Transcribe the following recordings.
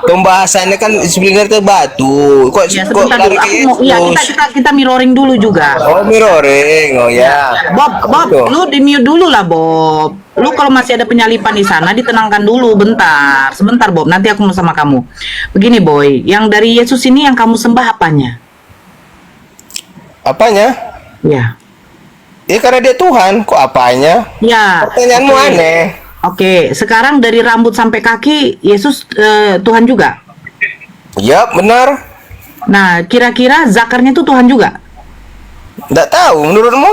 pembahasannya kan sebenarnya batu. Kok Ya kok sebentar lari dulu. ke Aku mau, iya Yesus? kita mirroring dulu juga. Oh, mirroring. Oh ya. Bob, Itu. lu di mute dulu lah, Bob. Lu kalau masih ada penyalipan di sana, ditenangkan dulu, bentar. Sebentar, Bob. Nanti aku mau sama kamu. Begini, Boy. Yang dari Yesus ini yang kamu sembah apanya? Apanya? Ya. Ya karena dia Tuhan. Kok apanya? Ya. Pertanyaanmu Oke. aneh. Oke, sekarang dari rambut sampai kaki, Yesus Tuhan juga. Ya, benar. Nah, kira-kira zakarnya itu Tuhan juga? Nggak tahu menurutmu?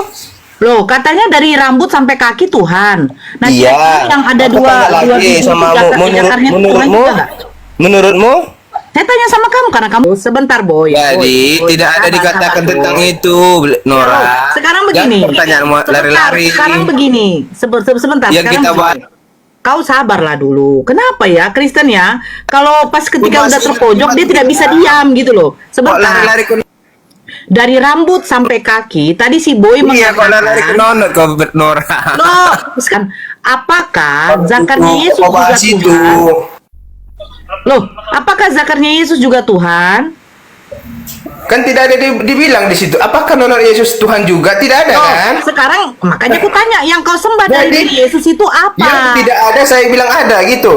Loh, katanya dari rambut sampai kaki Tuhan. Nah, Iya. kira-kira yang ada Aku dua tanya dua lagi biji itu sama zakarnya itu Tuhan menurutmu? juga nggak? Menurutmu? Saya tanya sama kamu karena kamu sebentar, Boy. Jadi Boy, tidak ada sabar, dikatakan sabar, tentang Boy. itu, Nora. Sekarang begini. Jangan pertanyaanmu lari-lari. Sekarang begini. Sebentar. Yang Sekarang kita begini. bahas. Kau sabarlah dulu. Kenapa ya Kristen ya? Kalau pas ketika udah Masih terpojok dia tidak bisa diam gitu loh. Kok Sebentar. lari-lari ke Dari rambut sampai kaki, tadi si Boy Iya, kok lari-lari ke mengatakan, nonot kau Nora. loh, kan, apakah zakarnya Yesus Kau juga bahas itu. Tuhan? Loh, apakah zakarnya Yesus juga Tuhan? Kan tidak ada dibilang di situ. Apakah nonton Yesus Tuhan juga? Tidak ada Loh, kan? sekarang makanya aku tanya, yang kau sembah dari Jadi, diri Yesus itu apa? Yang tidak ada saya bilang ada gitu.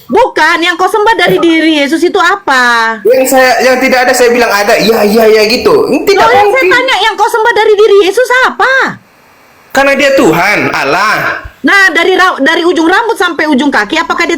Bukan, yang kau sembah dari diri Yesus itu apa? Yang tidak ada saya bilang ada. Ya gitu. Tidak Loh, yang saya mungkin. tanya, yang kau sembah dari diri Yesus apa? Karena dia Tuhan, Allah. Nah, dari ujung rambut sampai ujung kaki, apakah dia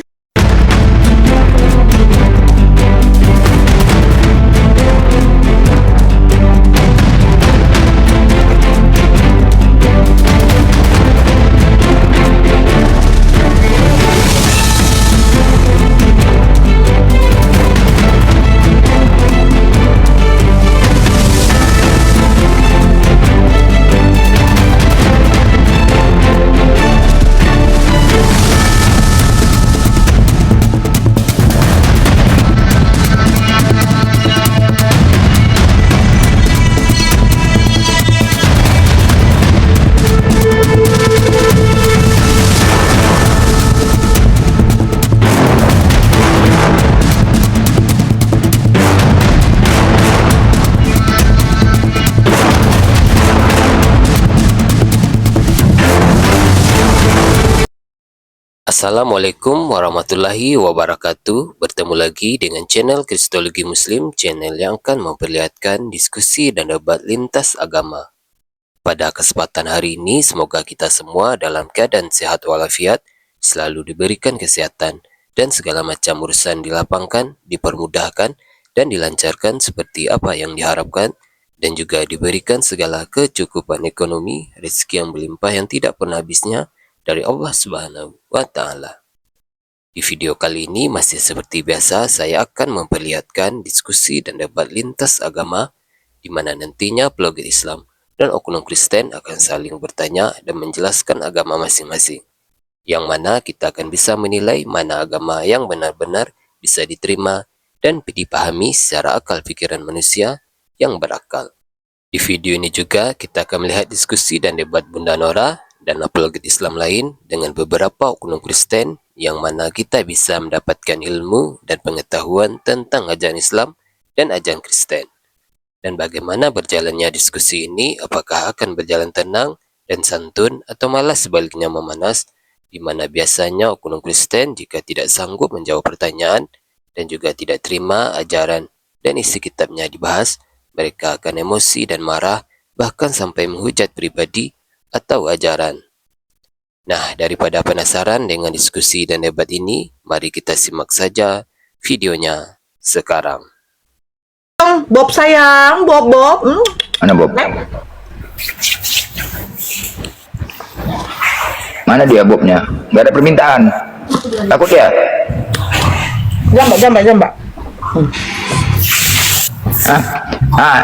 Assalamualaikum warahmatullahi wabarakatuh. Bertemu lagi dengan channel Kristologi Muslim, channel yang akan memperlihatkan diskusi dan debat lintas agama. Pada kesempatan hari ini, semoga kita semua dalam keadaan sehat walafiat, selalu diberikan kesehatan, dan segala macam urusan dilapangkan, dipermudahkan, dan dilancarkan seperti apa yang diharapkan, dan juga diberikan segala kecukupan ekonomi, rezeki yang berlimpah yang tidak pernah habisnya, dari Allah Subhanahu wa Ta'ala. Di video kali ini masih seperti biasa, saya akan memperlihatkan diskusi dan debat lintas agama, di mana nantinya pelogger Islam dan oknum Kristen akan saling bertanya dan menjelaskan agama masing-masing, yang mana kita akan bisa menilai mana agama yang benar-benar bisa diterima dan dipahami secara akal pikiran manusia yang berakal. Di video ini juga kita akan melihat diskusi dan debat Bunda Nora dan apologet Islam lain dengan beberapa oknum Kristen, yang mana kita bisa mendapatkan ilmu dan pengetahuan tentang ajaran Islam dan ajaran Kristen. Dan bagaimana berjalannya diskusi ini, apakah akan berjalan tenang dan santun atau malah sebaliknya memanas, di mana biasanya oknum Kristen jika tidak sanggup menjawab pertanyaan dan juga tidak terima ajaran dan isi kitabnya dibahas, mereka akan emosi dan marah, bahkan sampai menghujat pribadi atau ajaran. Nah, daripada penasaran dengan diskusi dan debat ini, mari kita simak saja videonya sekarang. Bob sayang, Bob. Mana Bob? Mana dia Bobnya? Gak ada permintaan. Takut ya? Jambak.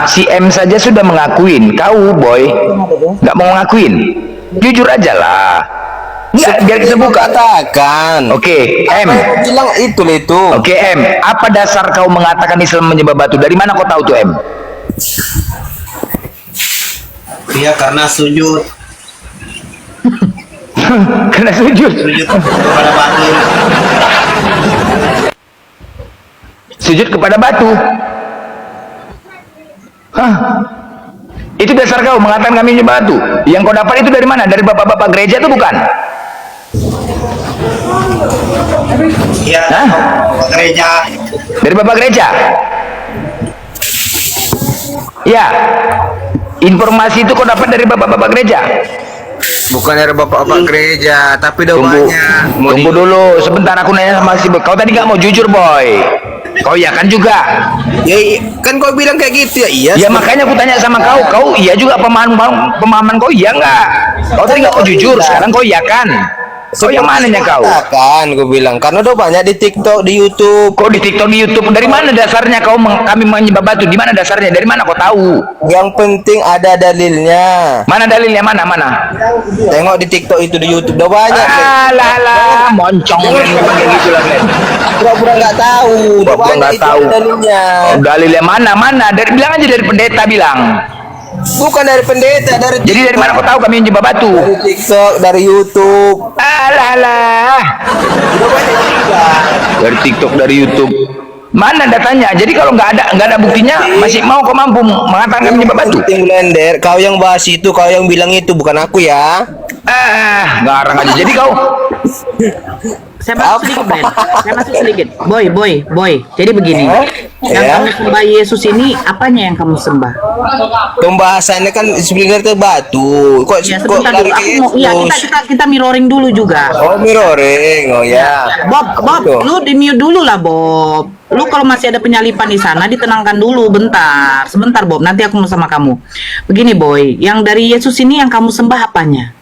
Si M saja sudah mengakuin. Kau boy nggak mau ngakuin. Jujur aja lah. Nggak, biar kita buka. Katakan. Oke, M. Bilang itu. Oke, M. Apa dasar kau mengatakan Islam menyembah batu? Dari mana kau tahu tuh, M? Iya, karena sujud Karena sujud. kepada batu. Sujud kepada batu. Hah? Itu dasar kau mengatakan kami menyembah batu. Yang kau dapat itu dari mana? Dari bapak-bapak gereja itu bukan? Iya. Hah? Gereja. Dari bapak gereja? Ya. Informasi itu kau dapat dari bapak-bapak gereja? Bukan dari bapak-bapak gereja, tapi Tunggu, doanya. tunggu dulu. Sebentar aku nanya sama si boy. Kau tadi nggak mau jujur, boy. Kau iya kan juga? Ya, kan kau bilang kayak gitu ya? Iya. Ya makanya aku tanya sama kau. Kau iya juga pemahaman kau iya nggak? Kau tadi nggak mau jujur. Sekarang kau iya kan? Kau yang mananya kau? Kan gue bilang karena udah banyak di TikTok, di YouTube. Kau di TikTok, di YouTube. Dari mana dasarnya kami menyembah batu? Di mana dasarnya? Dari mana kau tahu? Yang penting ada dalilnya. Mana dalilnya? Mana? Tengok di TikTok itu, di YouTube udah banyak. Alah, moncong kayak gitu lah, Glenn. Pura-pura nggak tahu. Udah Pura-pura banyak nggak itu tahu. dalilnya. Oh, dalilnya mana? Dari bilang aja dari pendeta bilang. Bukan dari pendeta, dari Jadi dari mana kau tahu kami menyembah batu? dari TikTok, dari YouTube. Alah. Udah banyak juga. Dari TikTok, dari YouTube. Mana datanya? Jadi kalau nggak ada buktinya, masih mau kau mampu mengatakan kami menyembah batu? Penting blender. Kau yang bahas itu, kau yang bilang itu, bukan aku ya. Ngarang aja. Jadi kau Saya masuk sedikit, Ben. Saya masuk sedikit. Boy. Jadi begini. Yang Ya. kamu sembah Yesus ini, apanya yang kamu sembah? Pembahasannya kan sebenarnya ke batu. Kok Ya kok sebentar lari dulu. ke Aku mau, iya Yesus? kita mirroring dulu juga. Oh, mirroring. Oh ya. Bob, Tuh. lu di mute dulu lah, Bob. Lu kalau masih ada penyalipan di sana, ditenangkan dulu bentar. Sebentar, Bob. Nanti aku mau sama kamu. Begini, Boy. Yang dari Yesus ini yang kamu sembah apanya?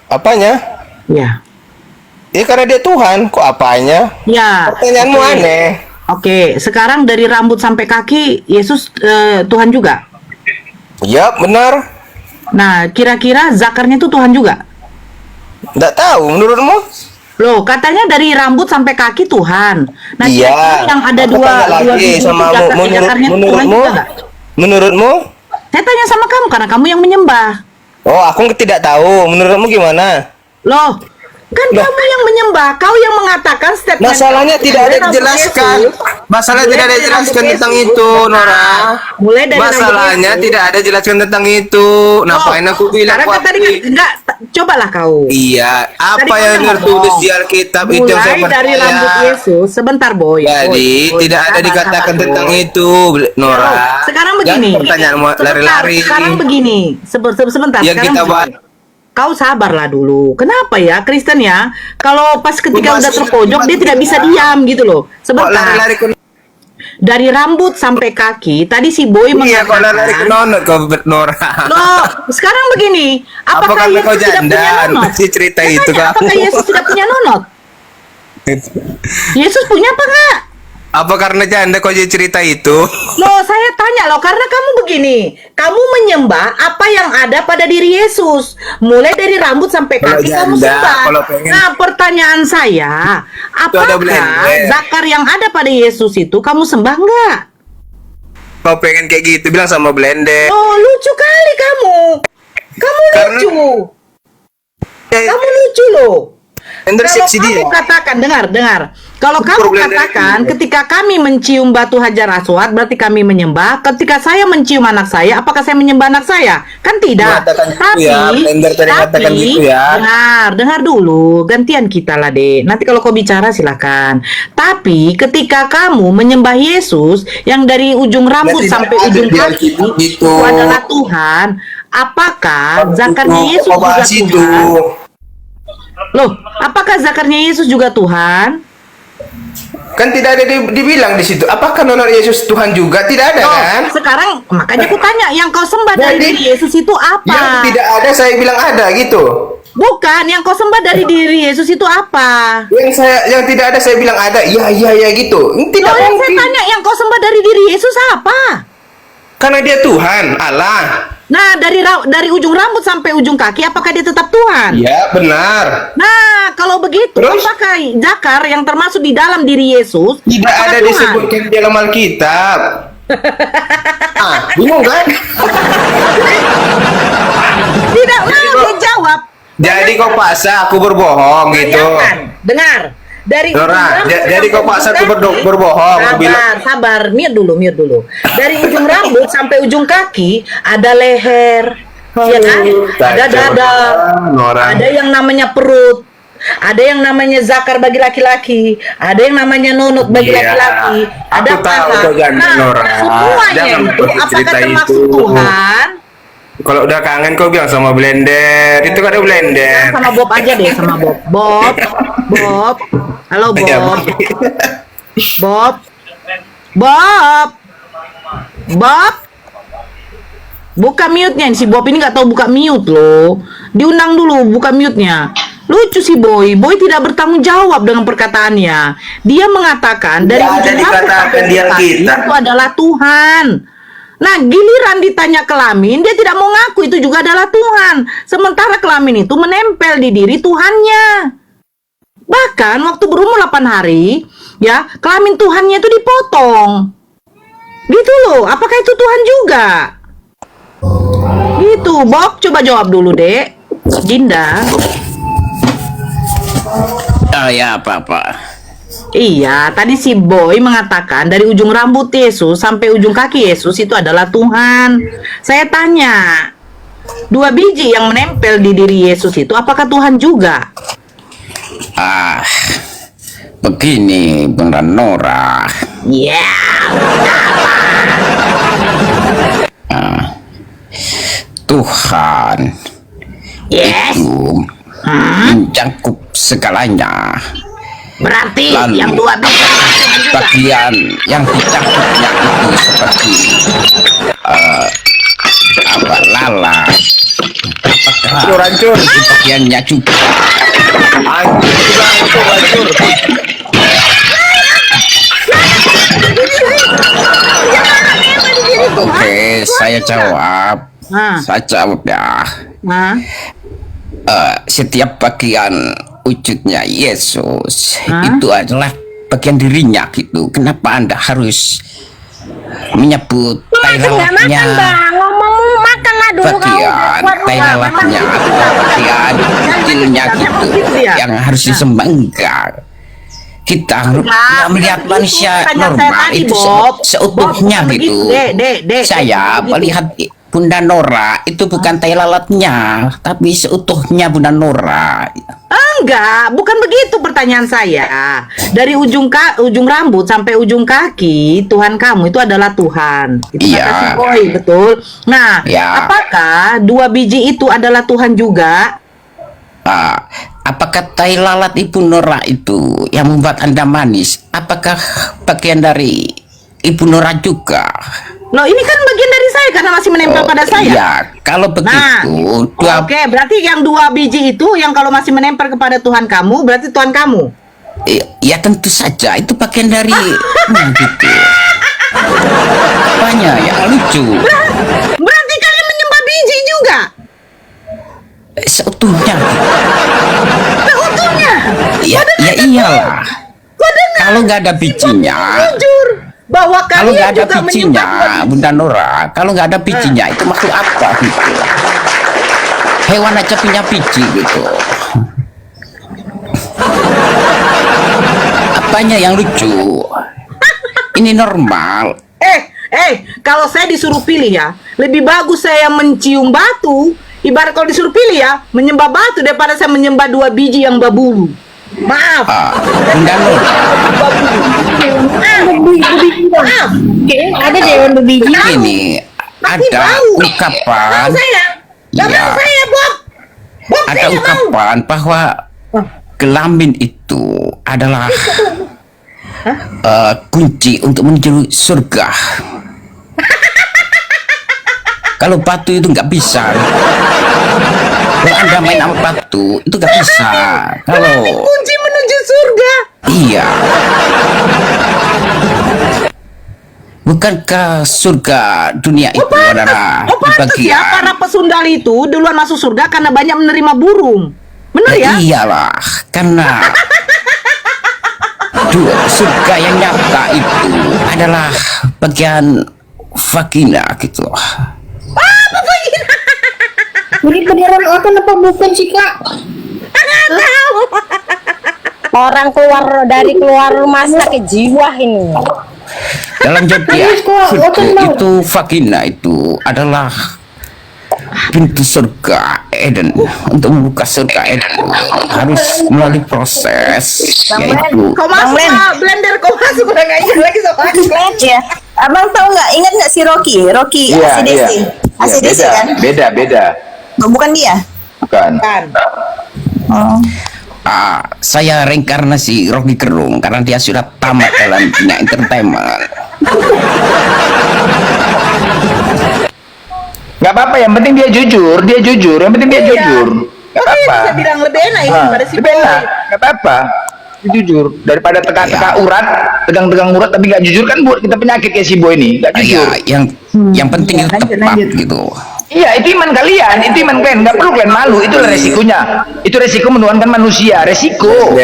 Apanya? Ya. Ya karena dia Tuhan. Kok apanya? Ya. Pertanyaanmu Oke. aneh. Oke, sekarang dari rambut sampai kaki, Yesus Tuhan juga. Ya, benar. Nah, kira-kira zakarnya itu Tuhan juga? Nggak tahu, menurutmu? Loh, katanya dari rambut sampai kaki Tuhan. Nah, Iya. kira-kira yang ada Aku dua tanya lagi biji sama itu zakarnya Tuhan menurutmu? juga nggak? Menurutmu? Saya tanya sama kamu karena kamu yang menyembah. Oh, aku tidak tahu. Menurutmu gimana? Loh, kan kamu yang menyembah, kau yang mengatakan statement. Masalahnya tidak ada Mulai rambut dijelaskan. Yesus. Masalahnya tidak ada Mulai dijelaskan rambut tentang Yesus. itu, Nora. Mulai dari Masalahnya rambut Yesus. tidak ada jelaskan tentang itu. Ngapain aku bilang Sekarang kan tadi enggak, cobalah kau. Iya, apa Tadi yang kamu tertulis ngomong. di Alkitab itu yang saya Mulai dari percaya. rambut Yesus, sebentar boy. Jadi Boy, tidak ada sabar, dikatakan sabar, tentang boy. itu, Nora. Sekarang begini. Jangan pertanyaanmu lari-lari. Sekarang begini. Sebentar. Yang Sekarang kita begini. bahas. Kau sabarlah dulu. Kenapa ya Kristen ya? Kalau pas ketika udah Masih- terpojok dia tidak bisa diam gitu loh. Kok Sebentar. lari-lari ke Dari rambut sampai kaki, tadi si boy Iya, kok lari-lari ke mengatakan. nonot kau, Nora. Loh, sekarang begini. Apa Apakah karena kau Yesus tidak punya janda? nonot? Masih cerita Saya itu tanya, ke aku. apakah Yesus tidak punya nonot? Yesus punya apa enggak? Apa karena janda kau jadi cerita itu? Loh, saya tanya loh, karena kamu begini, kamu menyembah apa yang ada pada diri Yesus, mulai dari rambut sampai Kalau kaki kamu janda, sembah. kalau pengen- Nah, pertanyaan saya, ada apakah blender. zakar yang ada pada Yesus itu kamu sembah enggak? Kau pengen kayak gitu bilang sama Blender. Oh, lucu kali kamu. Kamu Karena- lucu. Kamu lucu loh. Blender Kalau seksi kamu dia. katakan, dengar. Kalau kamu Blender katakan itu. ketika kami mencium batu hajar aswad berarti kami menyembah. Ketika saya mencium anak saya, apakah saya menyembah anak saya? Kan tidak. Mengatakan gitu ya, Blender tadi mengatakan gitu ya. dengar dulu. Gantian kita lah, Dek. Nanti kalau kau bicara silakan. Tapi ketika kamu menyembah Yesus yang dari ujung rambut Berarti sampai ada ujung di kaki Alkitab gitu. itu adalah Tuhan, apakah zakarnya Yesus Kau juga bahas itu. Tuhan? Loh, apakah zakarnya Yesus juga Tuhan? Kan tidak ada dibilang di situ. Apakah nonton Yesus Tuhan juga? Tidak ada Oh, kan? sekarang makanya aku tanya, yang kau sembah dari Jadi, diri Yesus itu Yang apa? tidak ada saya bilang ada gitu. Bukan, yang kau sembah dari diri Yesus itu apa? Yang tidak ada saya bilang ada. Iya gitu. Tidak Loh, yang saya mungkin. tanya, yang kau sembah dari diri Yesus apa? Karena dia Tuhan, Allah. Nah, dari ujung rambut sampai ujung kaki, apakah dia tetap Tuhan? Ya benar. Nah, kalau begitu, Terus? apakah zakar yang termasuk di dalam diri Yesus Tidak apakah ada Tuhan? disebutkan di dalam Alkitab. Bingung kan? Tidak mau dia jawab. Jadi kau paksa aku berbohong gitu. Bayangkan, dengar. Dari ujung Nora, rambut jadi kau sampai paksa ujung aku kaki. berbohong. Aku bilang. Sabar, mute dulu. Dari ujung rambut sampai ujung kaki ada leher, ya kan? Ada Kacau. dada, Nora. ada yang namanya perut, ada yang namanya zakar bagi laki-laki, ada yang namanya nunut bagi Iya. laki-laki, ada Aku tahu paha. kau ganteng, Nah, Nora. semuanya Jangan itu pakai apakah cerita termasuk itu. Tuhan? Kalau udah kangen kau bilang sama blender. Itu kan ada blender. Sama Bob aja deh, sama Bob. Bob. Halo Bob. Ya, Bob. Buka mute-nya. Si Bob ini nggak tahu buka mute loh. Diundang dulu, buka mute-nya. Lucu sih Boy tidak bertanggung jawab dengan perkataannya. Dia mengatakan dari Ya, ujung jadi rambut katakan sampai dia ujung kaki kita. itu adalah Tuhan. Nah, giliran ditanya kelamin, dia tidak mau ngaku itu juga adalah Tuhan. Sementara kelamin itu menempel di diri Tuhannya. Bahkan waktu berumur 8 hari, ya, kelamin Tuhannya itu dipotong. Gitu loh, apakah itu Tuhan juga? Gitu, Bob, coba jawab dulu, Dek. Jinda. Oh ya, apa-apa. Iya, tadi si Boy mengatakan dari ujung rambut Yesus sampai ujung kaki Yesus itu adalah Tuhan. Saya tanya, 2 biji yang menempel di diri Yesus itu apakah Tuhan juga? Begini, Bunda Nora. Ya, Tuhan yes. itu mencakup segalanya. Berarti Lalu, yang 2 biji itu Tuhan juga. Bagian yang dicakupnya itu seperti lala. Hancur, hancur. Di bagiannya juga. Hancur. Oke, saya jawab. Nah, Saya jawab ya. nah, Setiap bagian wujudnya Yesus Hah? itu adalah bagian dirinya gitu. Kenapa Anda harus menyebut tai lalatnya ngomong makanlah dulu bagian tai lalatnya atau bagian kecilnya gitu yang harus disembah? Enggak. Kita melihat manusia normal itu seutuhnya gitu. Saya melihat Bunda Nora itu bukan tai lalatnya, tapi seutuhnya Bunda Nora. enggak, bukan begitu pertanyaan saya. Dari ujung rambut sampai ujung kaki, Tuhan kamu itu adalah Tuhan. Itu Iya. kata si Boy, betul. Nah, Ya. apakah 2 biji itu adalah Tuhan juga? Apakah tai lalat Ibu Nora itu yang membuat Anda manis? Apakah bagian dari Ibu Nora juga? Loh, ini kan bagian dari saya karena masih menempel pada saya. Ya, kalau begitu, Oke, berarti yang 2 biji itu yang kalau masih menempel kepada Tuhan kamu, berarti Tuhan kamu. ya tentu saja itu bagian dari gitu. Apanya yang lucu? Berarti kalian menyembah biji juga? Seutuhnya. Seutuhnya? Ya iyalah. Kalau nggak ada bijinya, Jujur bahwa kalau nggak kalian ada juga bijinya, menyembah Bunda Nora, kalau nggak ada bijinya itu makhluk apa gitu? Hewan aja punya biji gitu. Apanya yang lucu? Ini normal. Kalau saya disuruh pilih ya, lebih bagus saya mencium batu. Ibarat kalau disuruh pilih ya, menyembah batu daripada saya menyembah 2 biji yang berbulu. Maaf. Bunda Nora, Maaf. Ada dewan berbiji. ini Tapi ada bau. ungkapan. Mau saya. Gak Iya. mau saya, Bob. Bob, Ada saya nggak mau. ungkapan bahwa kelamin itu adalah kunci untuk menuju surga. Kalau batu itu nggak bisa. Kalau Anda main sama batu itu nggak bisa. Kalau Kunci menuju surga. iya, bukankah surga dunia itu adalah Pantes ya, bagian? para pesundal itu duluan masuk surga karena banyak menerima burung. Bener ya? Iyalah, karena surga yang nyata itu adalah bagian vagina gitu. Ini beneran open apa bukan sih kak? Orang keluar rumah sakit jiwa ini. Dalam zodiak itu vagina itu adalah pintu surga Eden. Untuk membuka surga Eden harus melalui proses, yaitu Kau masuk blender, kau masuk udah nggak ingat lagi sama aku. Ya. Abang tahu nggak? Ingat nggak si Rocky? Rocky Iya, ACDC. iya. ACDC Beda, kan? beda. Oh, bukan dia. Bukan. Oh. saya reinkarnasi Rocky Gerung karena dia sudah tamat dalam dunia entertainment. Nggak apa-apa, yang penting dia jujur, yang penting dia jujur. Nggak Oke, apa-apa. bisa bilang lebih enak itu daripada si Lebih Boy. enak, nggak apa-apa. Dia jujur daripada teka-teka urat, tegang-tegang urat tapi nggak jujur kan buat kita penyakit kayak si Boy ini, nggak jujur. Ya, yang penting itu tepat gitu. Iya, itu iman kalian, nggak perlu kalian malu, itulah resikonya. Itu resiko menuhankan manusia, resiko.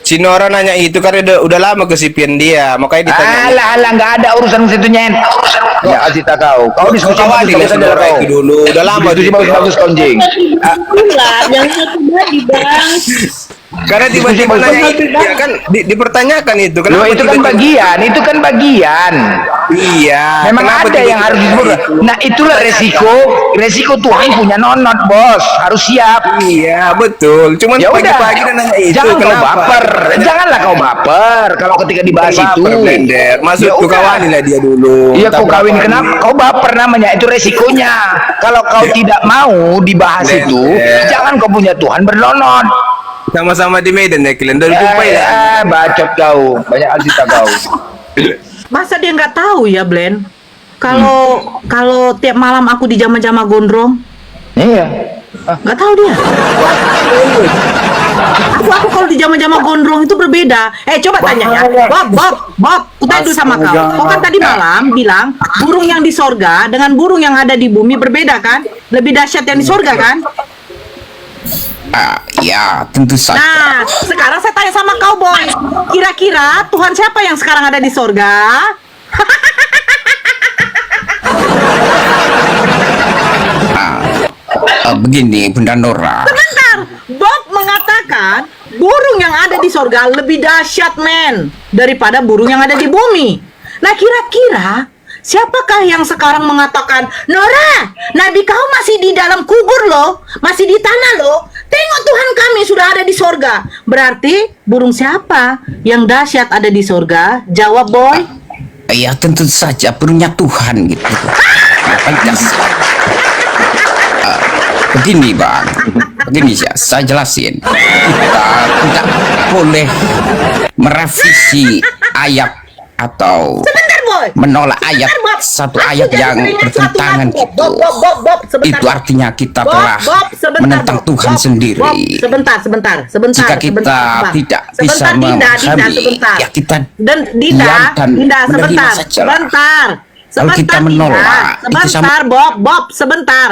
Si Nora nanya itu karena udah lama kesipian dia, makanya ditanya. Alah, nggak ada urusan situ nyen. Ya, kasih tak kau. Kau diskusi Kau bagus lah si saja Nora kau. itu dulu, udah lama Diskusi itu. bagus konjing. Enggak, yang satu tadi bang. Karena tiba-tiba nanya itu, ya kan dipertanyakan itu. Loh, itu kan bagian, Iya. Memang kenapa ada yang tiba-tiba harus disebut. itu? Nah, itulah resiko Tuhan punya nonot, bos. Harus siap. Iya, betul. Cuman Ya udah, pagi-pagi dia nanya itu. jangan kau kenapa? baper. Janganlah kau baper kalau ketika dibahas itu. Blender. Masuk Ya tuh udah. kawanilah dia dulu. Iya, Entah kau kawin berapa kenapa? ini. Kau baper namanya, itu resikonya. Kalau kau tidak mau dibahas itu, jangan kau punya Tuhan bernonot. Sama-sama di Medan ya, kalian udah jumpa ya. Bacot kau, banyak alsita kau. Masa dia nggak tahu ya, Blen? Kalau tiap malam aku di jama-jama gondrong, Iya. nggak tahu dia. Aku kalau di jama-jama gondrong itu berbeda. Coba tanya ya, Bob, aku tanya dulu sama kau. Kau kan tadi malam bilang burung yang di sorga dengan burung yang ada di bumi berbeda kan? Lebih dahsyat yang di sorga kan? Ya, tentu saja. Nah, sekarang saya tanya sama kau, Boy. Kira-kira Tuhan siapa yang sekarang ada di sorga? Begini, Bunda Nora. Sebentar, Bob mengatakan burung yang ada di sorga lebih dahsyat, men, daripada burung yang ada di bumi. Nah, kira-kira siapakah yang sekarang mengatakan, Nora, nabi kau masih di dalam kubur loh, masih di tanah loh. Tengok Tuhan kami sudah ada di sorga. Berarti burung siapa yang dahsyat ada di sorga? Jawab, Boy. Ya, tentu saja burungnya Tuhan gitu. Begini bang, begini ya, saya jelasin. Kita tidak boleh merevisi ayat atau Sebentar, Boy. menolak ayat Bob. satu Aku ayat jadi yang teringat bertentangan suatu hal, gitu. Bob, sebentar, Itu artinya kita Bob, telah sebentar, menentang Bob. Tuhan Bob, sendiri. Bob, sebentar. Jika kita tidak bisa memahami, ya kita diam dan menerima saja. Kalau kita menolak, itu sebentar, Bob, sebentar.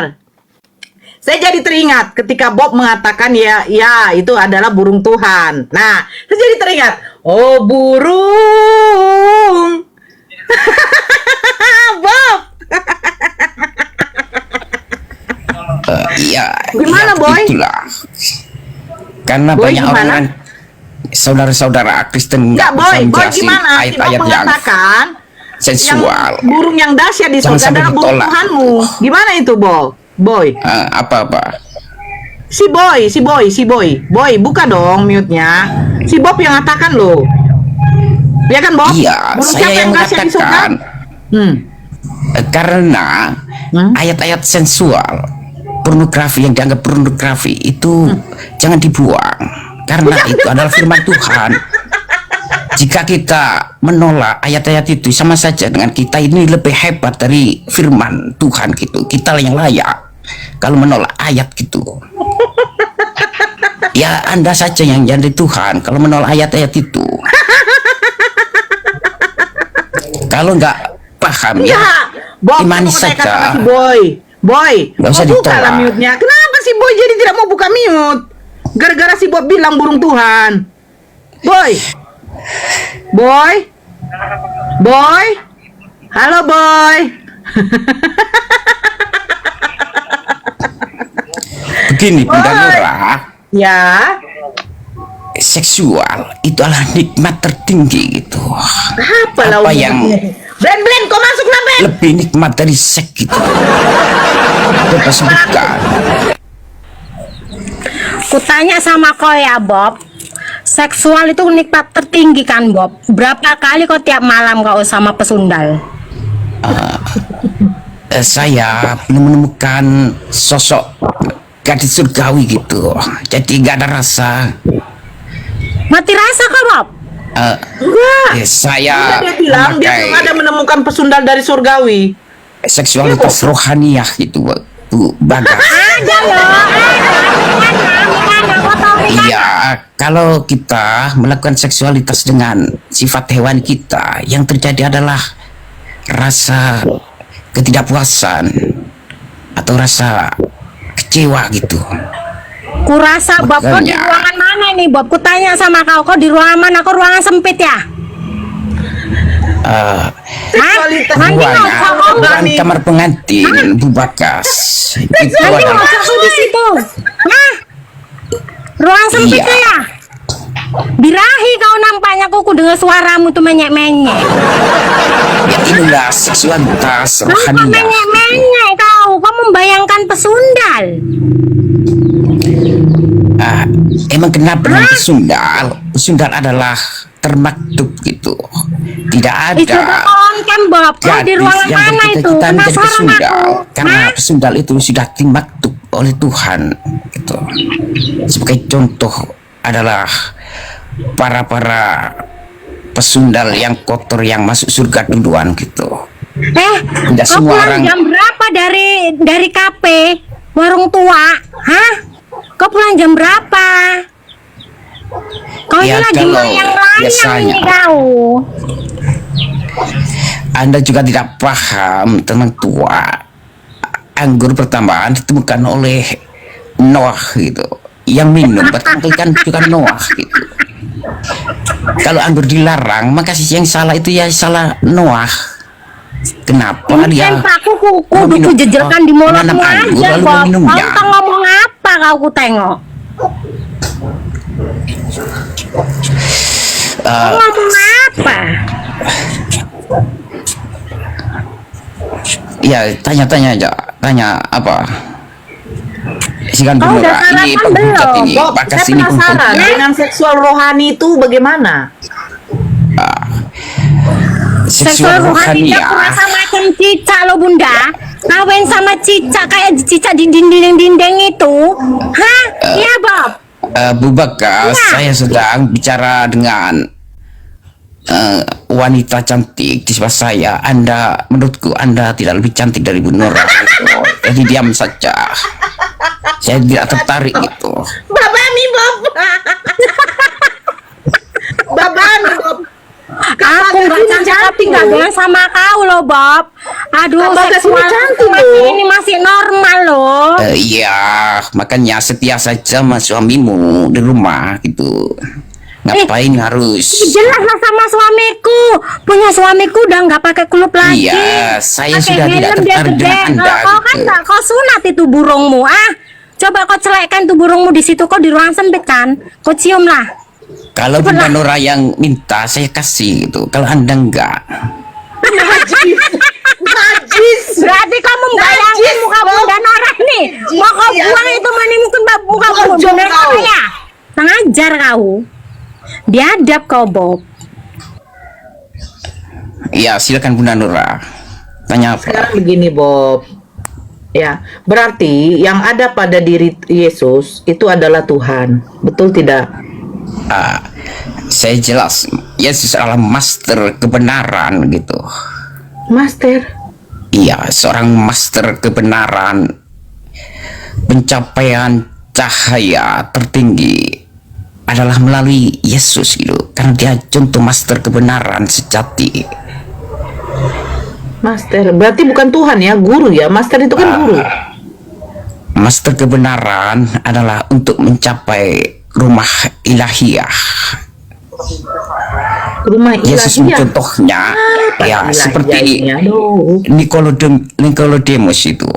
Saya jadi teringat ketika Bob mengatakan ya itu adalah burung Tuhan. Nah, saya jadi teringat, oh burung. Bob. Iya. Gimana, ya, Boy? Itulah. Karena Boy, banyak gimana? orang saudara-saudara Kristen Enggak, nggak bisa Boy menjelasin gimana? Si Bob ayat-ayat yang mengatakan sensual. yang burung yang dahsyat di Jangan surga sampai adalah burung ditolak. Tuhanmu. Gimana itu, Boy? Apa-apa? Si Boy, buka dong mute-nya. Si Bob yang mengatakan loh. Ya kan, Bob? Iya, Burung saya siapa yang dahsyat di surga? mengatakan. Karena ayat-ayat sensual, pornografi yang dianggap pornografi itu jangan dibuang. Karena itu adalah firman Tuhan. Jika kita menolak ayat-ayat itu, sama saja dengan kita ini lebih hebat dari firman Tuhan gitu. Kita yang layak kalau menolak ayat gitu. Ya Anda saja yang jadi Tuhan kalau menolak ayat-ayat itu. Kalau nggak paham ya, Bob, imani kamu katakan saja. sama si Boy, Nggak usah mau buka lah ditolak. mute-nya. Kenapa si Boy jadi tidak mau buka mute? Gara-gara si Bob bilang burung Tuhan. Boy, halo Boy. Begini Bunda Nora, Ya, seksual itu adalah nikmat tertinggi gitu. Apa yang Blen, kau masuk lah, Blen. lebih nikmat dari seks gitu? Coba sebutkan. Kutanya sama kau ya, Bob. Seksual itu nikmat tertinggi kan, Bob? Berapa kali kau tiap malam kau sama pesundal? Saya belum menemukan sosok gadis surgawi gitu, jadi gak ada rasa. Mati rasa kau, Bob? Enggak. Saya Dia bilang dia belum ada menemukan pesundal dari surgawi. seksualitas rohaniah gitu, Bu Bagas. Ada loh. Iya, kalau kita melakukan seksualitas dengan sifat hewan kita, yang terjadi adalah rasa ketidakpuasan atau rasa kecewa gitu. Kurasa Bob, kau di Makanya. ruangan mana nih, Bob? Kutanya sama kau di ruangan mana? Kau ruangan sempit ya? Hah? Nanti Ruangan, kau bukan kamar pengantin, Bu Bagas. Itu nanti adalah kau di situ. Hah? Ruang sempit Iya. ya? Birahi kau nampaknya kau dengar suaramu tuh menyek-menyek. ya inilah seksualitas Kau rohaniah. menyek-menyek kau membayangkan pesundal. Emang kenapa dengan pesundal? Pesundal adalah termaktub gitu. Tidak Itu ada pohon kan, Bob? Kau di gadis ruangan yang mana itu? bercita-cita menjadi Penasaran pesundal, aku. karena Hah? pesundal itu sudah dimaktub oleh Tuhan gitu. Sebagai contoh adalah para pesundal yang kotor yang masuk surga duluan gitu. Tidak Kau semua pulang orang. jam berapa dari kafe warung tua? Hah? Kau pulang jam berapa? Kau ini Ya, lagi kalau layang-layang biasanya. ini kau. Anda juga tidak paham tentang tua. Anggur pertambahan ditemukan oleh Noah gitu. Yang minum pertama kali kan juga Noah gitu. Kalau anggur dilarang, maka yang salah itu ya salah Noah. Kenapa dia Mungkin aku kudu jejelkan di mulutmu menanam anggur aja, lalu Bob. Kau meminumnya? entah ngomong apa kau ku tengok. Kau ngomong apa? Ya tanya-tanya aja, tanya apa? Sikan Kau dulu udah Kak. Ini sarapan penggugat belum? ini, Bob, Bagas saya ini penasaran penggugat. dengan seksual rohani itu bagaimana? Seksual rohani rohaniah. aku rasa macam cicak lo, Bunda. Kawin sama cicak kayak cicak di dinding-dinding itu. Hah? Iya, Bob. Bu Bagas, saya sedang bicara dengan wanita cantik di sebelah saya. Menurutku Anda tidak lebih cantik dari Bu Nora gitu. Jadi diam saja. Saya tidak tertarik gitu. Babani, Bob. Babani, Bob. Aku nggak cantik nggak dengan sama kau loh, Bob. Aduh, Kak Bagas ini seksual cantik masih loh. ini masih normal loh. Iya, makanya setia saja sama suamimu di rumah gitu. Ngapain harus? Jelas lah sama suamiku. Punya suamiku udah nggak pakai kulup lagi. Iya, saya Pakai sudah tidak helm, dia tertarik gede. dengan Anda Kau kan gitu. nggak kau sunat itu burungmu ah. Coba kau celekkan tuh burungmu di situ, kau di ruang sempit kan? Kau cium lah. Kalau Bunda Nora yang minta saya kasih gitu. Kalau Anda enggak. Najis. Berarti kamu membayangkan Najis, muka Bob. Bunda Nora nih. Mau kau Iya, buang Bob. itu mungkin muka Bob, Bunda jom Nora kau. ya. Sengajar kau. Biadab kau, Bob. Ya, silakan Bunda Nora. Tanya apa? Sekarang begini, Bob. Ya, berarti yang ada pada diri Yesus itu adalah Tuhan. Betul tidak? Saya jelas Yesus adalah master kebenaran gitu. Master. Iya, seorang master kebenaran, pencapaian cahaya tertinggi adalah melalui Yesus gitu, karena dia contoh master kebenaran sejati. Master. Berarti bukan Tuhan ya, guru ya. Master itu kan guru. Master kebenaran adalah untuk mencapai rumah ilahiyah. Rumah Yesus ilahiyah. contohnya ya seperti Aduh. Nicodemus itu.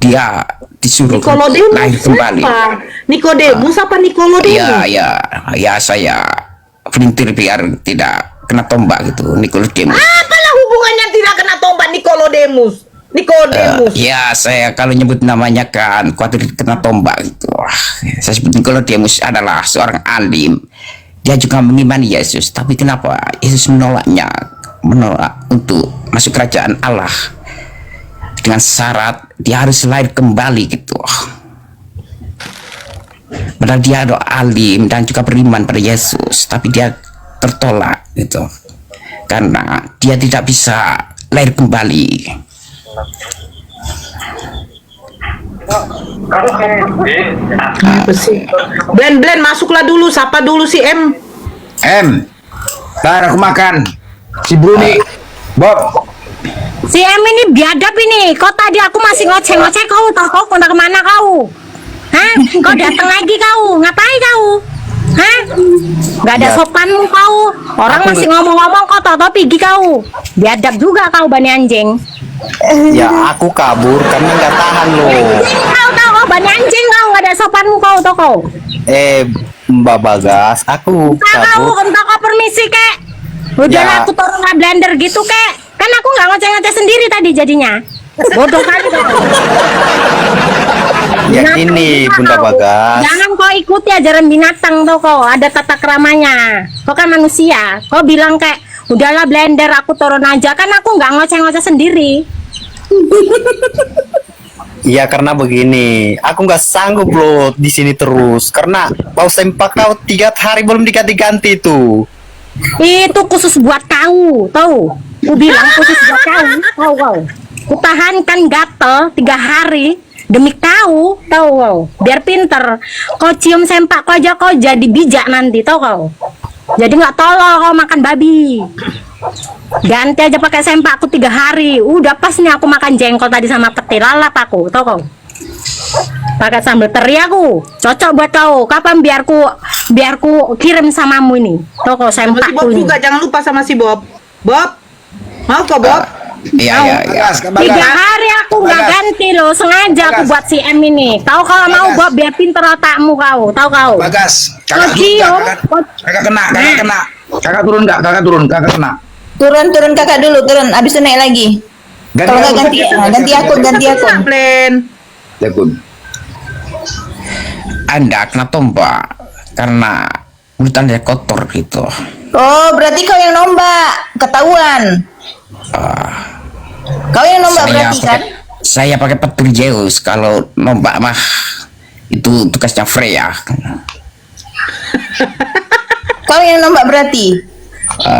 Dia disuruh Nikodemus lahir kembali. siapa? Nikodemus apa Nikolodemus? Ya saya pelintir biar tidak kena tombak gitu, Nikodemus. Apalah hubungannya tidak kena tombak Nikodemus? Nikodemus. Ya saya kalau nyebut namanya kan khawatir kena tombak gitu. Wah, saya sebut Nikodemus adalah seorang alim. Dia juga mengimani Yesus, tapi kenapa Yesus menolaknya? Menolak untuk masuk kerajaan Allah dengan syarat dia harus lahir kembali gitu. Padahal dia adalah alim dan juga beriman pada Yesus, tapi dia tertolak gitu karena dia tidak bisa lahir kembali. Apa sih? Blend masuklah dulu, sapa dulu si M. Ntar aku makan. Si Bruni, Bob. Si M ini biadab ini. Kok tadi aku masih ngoceh-ngoceh kau, kau kemana kau? Hah? Kau datang lagi kau? Ngapain kau? Hah? Gak ada sopanmu kau. Orang masih ngomong-ngomong kau tau pergi kau. Biadab juga kau bani anjing. Ya aku kabur karena nggak tahan loh. Kau tau kau bani anjing kau, gak ada sopanmu kau tau kau. Mbak Bagas, aku Kau kabur. entah kau permisi kek. Udah Ya. aku turun ke blender gitu kek. Kan aku nggak ngoceh-ngoceh sendiri tadi jadinya. Bodoh kali kau. Ya Binatang ini juga Bunda kau. Bagas. Jangan kau ikuti ajaran binatang tuh kau. Ada tata keramanya. Kau kan manusia. Kau bilang kayak udahlah blender aku turun aja. Kan aku nggak ngoceh-ngoceh sendiri. Iya karena begini, aku nggak sanggup loh di sini terus karena bau sempak kau 3 hari belum diganti-ganti tuh. Itu khusus buat kau, tahu? Ku bilang khusus buat kau, kau. Ku tahankan gatel 3 hari demi kau, tahu kau? Biar pinter. Kau cium sempak kau aja kau jadi bijak nanti, tahu kau? Jadi nggak tolol kau makan babi. Ganti aja pakai sempakku 3 hari. Udah pas nih aku makan jengkol tadi sama peti lalap aku, tahu kau? Pakai sambal teri aku. Cocok buat kau. Kapan biar ku kirim samamu ini. Tahu kau Sama si Bob sempakku ini. juga, jangan lupa sama si Bob. Bob, mau kok Bob? Iya. 3 hari aku nggak ganti loh, sengaja aku buat si M ini. Tahu kalau mau Bob biar pinter otakmu kau, tahu kau? Bagas, Kau cium, kakak kena. Kakak turun nggak? Kakak kena. Turun kakak dulu, turun. Abis itu naik lagi. Kalau nggak ganti akun. Plan. Akun. Anda kena tombak karena mulut Anda kotor gitu. Oh, berarti kau yang nombak. Ketahuan. Kau yang nombak berarti kan? Saya pakai petir Zeus. Kalau nombak mah itu tugasnya Freya. Kau yang nombak berarti.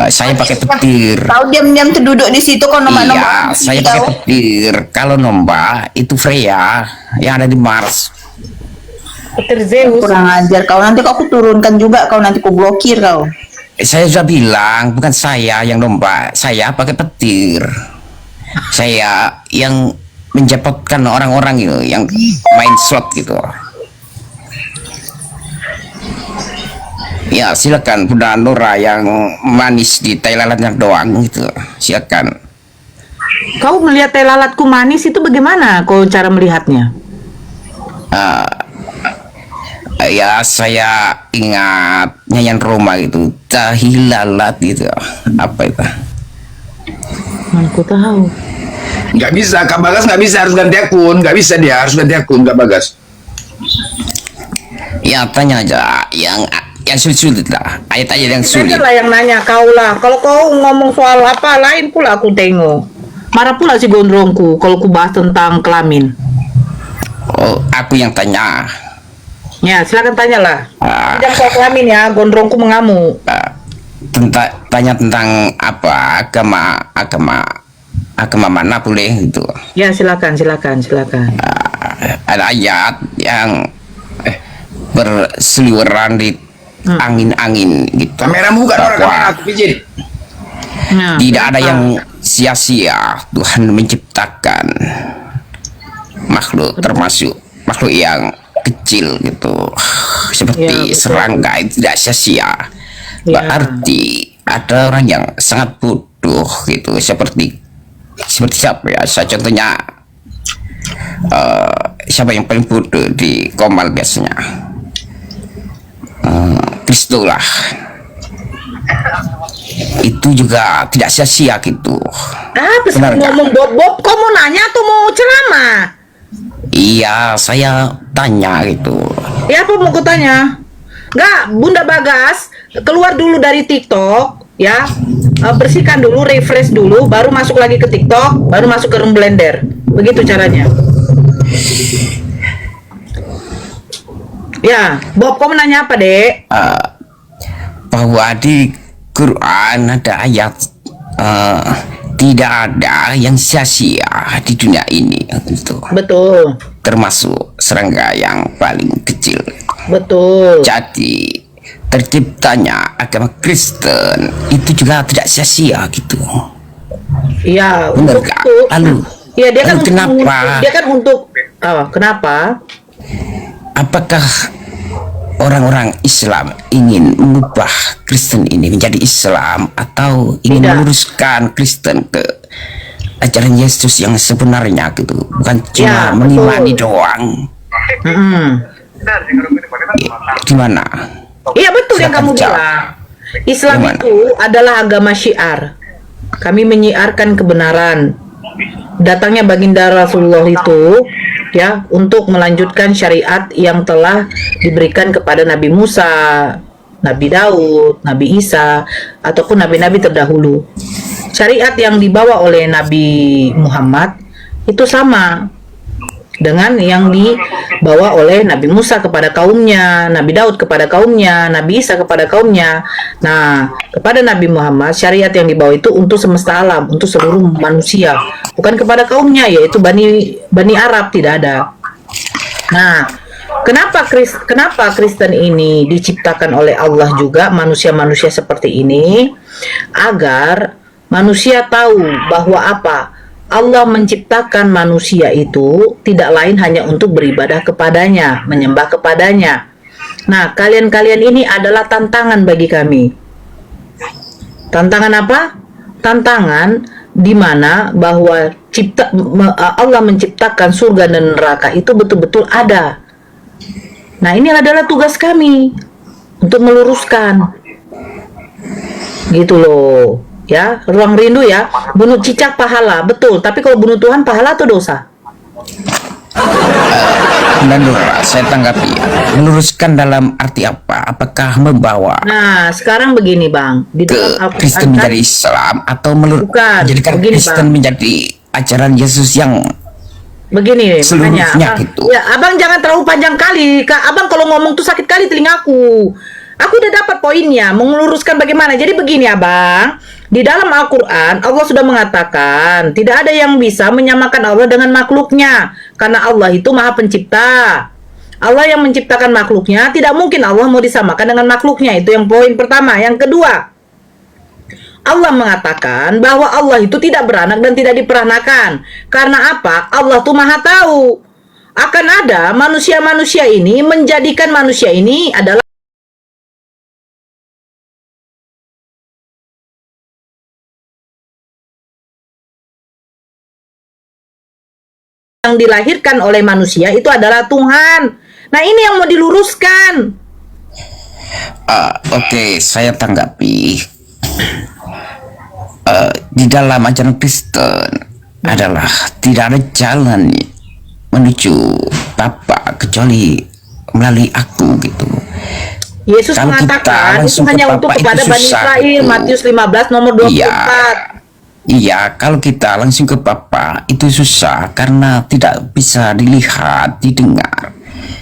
Saya pakai petir. Kau diam-diam terduduk di situ kau nombak-nombak. Iya, saya pakai petir. Kalau nombak itu Freya yang ada di Mars. Peter Zeus. Kurang ajar kau, nanti kau aku turunkan juga kau, nanti ku blokir kau. Saya sudah bilang bukan saya yang nombak, saya pakai petir. Saya yang menjepotkan orang-orang itu yang main slot gitu. Ya silakan Bunda Nora yang manis di tai lalatnya doang gitu. Silakan. Kau melihat teh lalatku manis itu bagaimana kau cara melihatnya? Ya saya ingat nyanyian Roma gitu, tahi lalat gitu. Apa itu? Mana aku tahu. Nggak bisa, Kak Bagas nggak bisa, harus ganti akun. Nggak bisa dia, harus ganti akun, Kak Bagas. Ya tanya aja yang sulit-sulit lah, ayat aja yang sulit. Saya lah yang nanya kau lah. Kalau kau ngomong soal apa lain pula aku tengok. Marah pula si gondrongku kalau ku bahas tentang kelamin. Oh, aku yang tanya. Ya, silakan tanyalah. Tidak soal kelamin ya, gondrongku mengamuk. Tanya tentang apa agama mana boleh gitu. Ya, silakan. Ada ayat yang berseliweran di angin-angin gitu. Kameramu bukan orang Bahwa kamera aku pijit. Nah, tidak ada yang sia-sia. Tuhan menciptakan makhluk, termasuk makhluk yang kecil gitu, seperti Ya, betul. serangga, itu tidak sia-sia. Ya. Berarti ada orang yang sangat bodoh gitu, seperti siapa ya? Saya contohnya siapa yang paling bodoh di Komal biasanya? Kristo lah. Itu juga tidak sia-sia gitu. Apa sih Benar nggak? ngomong Bob? Kau mau nanya atau mau ceramah? Iya, saya tanya gitu. Ya apa mau kutanya? Enggak, Bunda Bagas, keluar dulu dari TikTok, ya. Bersihkan dulu, refresh dulu, baru masuk lagi ke TikTok, baru masuk ke room blender. Begitu caranya. Ya, Bob, kau menanya apa, Dek? Bahwa di Quran ada ayat tidak ada yang sia-sia di dunia ini gitu. Betul, Termasuk serangga yang paling kecil. betul. Jadi terciptanya agama Kristen itu juga tidak sia-sia gitu. Iya, Benar untuk nggak? itu. Lalu, Iya, dia kan lalu kenapa? Dia kan untuk kenapa? Apakah orang-orang Islam ingin mengubah Kristen ini menjadi Islam atau ingin Tidak. meluruskan Kristen ke ajaran Yesus yang sebenarnya gitu, bukan Ya, cuma menemani betul. doang? Gimana? Iya betul yang Silakan kamu jawab. bilang. Islam Gimana? itu adalah agama syiar. Kami menyiarkan kebenaran. Datangnya baginda Rasulullah itu ya untuk melanjutkan syariat yang telah diberikan kepada Nabi Musa, Nabi Daud, Nabi Isa ataupun nabi-nabi terdahulu. Syariat yang dibawa oleh Nabi Muhammad itu sama dengan yang dibawa oleh Nabi Musa kepada kaumnya, Nabi Daud kepada kaumnya, Nabi Isa kepada kaumnya. Nah, kepada Nabi Muhammad, syariat yang dibawa itu untuk semesta alam, untuk seluruh manusia, bukan kepada kaumnya, yaitu Bani Arab, tidak ada. Nah, kenapa Kristen ini diciptakan oleh Allah juga, manusia-manusia seperti ini, agar manusia tahu bahwa apa? Allah menciptakan manusia itu tidak lain hanya untuk beribadah kepadanya, menyembah kepadanya. Nah, kalian-kalian ini adalah tantangan bagi kami. Tantangan apa? Tantangan di mana bahwa Allah menciptakan surga dan neraka itu betul-betul ada. Nah, ini adalah tugas kami untuk meluruskan. Gitu loh. Ya, ruang rindu ya. Bunuh cicak pahala, betul. Tapi kalau bunuh Tuhan pahala atau dosa? Dan saya tanggapi, meluruskan dalam arti apa? Apakah membawa Nah, sekarang begini, Bang. Di ke dalam Al-Quran Kristen kan- menjadi Islam atau Bukan, menjadikan begini, Kristen Bang. menjadi ajaran Yesus yang begini, seluruhnya makanya, gitu. Ya, Abang jangan terlalu panjang kali. Kak, Abang kalau ngomong tuh sakit kali telingaku. Aku udah dapat poinnya, meluruskan bagaimana. Jadi begini, Abang. Di dalam Al-Quran, Allah sudah mengatakan, tidak ada yang bisa menyamakan Allah dengan makhluknya. Karena Allah itu maha pencipta. Allah yang menciptakan makhluknya, tidak mungkin Allah mau disamakan dengan makhluknya. Itu yang poin pertama. Yang kedua, Allah mengatakan bahwa Allah itu tidak beranak dan tidak diperanakan. Karena apa? Allah tuh maha tahu. Akan ada manusia-manusia ini menjadikan manusia ini adalah yang dilahirkan oleh manusia itu adalah Tuhan. Nah, ini yang mau diluruskan. Oke, saya tanggapi. Di dalam ajaran Kristen adalah tidak ada jalan menuju Bapa kecuali melalui aku gitu. Yesus Kalau kita mengatakan itu langsung ke hanya Bapa untuk itu kepada Bani susah, Israel, gitu. Matius 15 nomor 24. Iya, kalau kita langsung ke Bapa itu susah karena tidak bisa dilihat, didengar.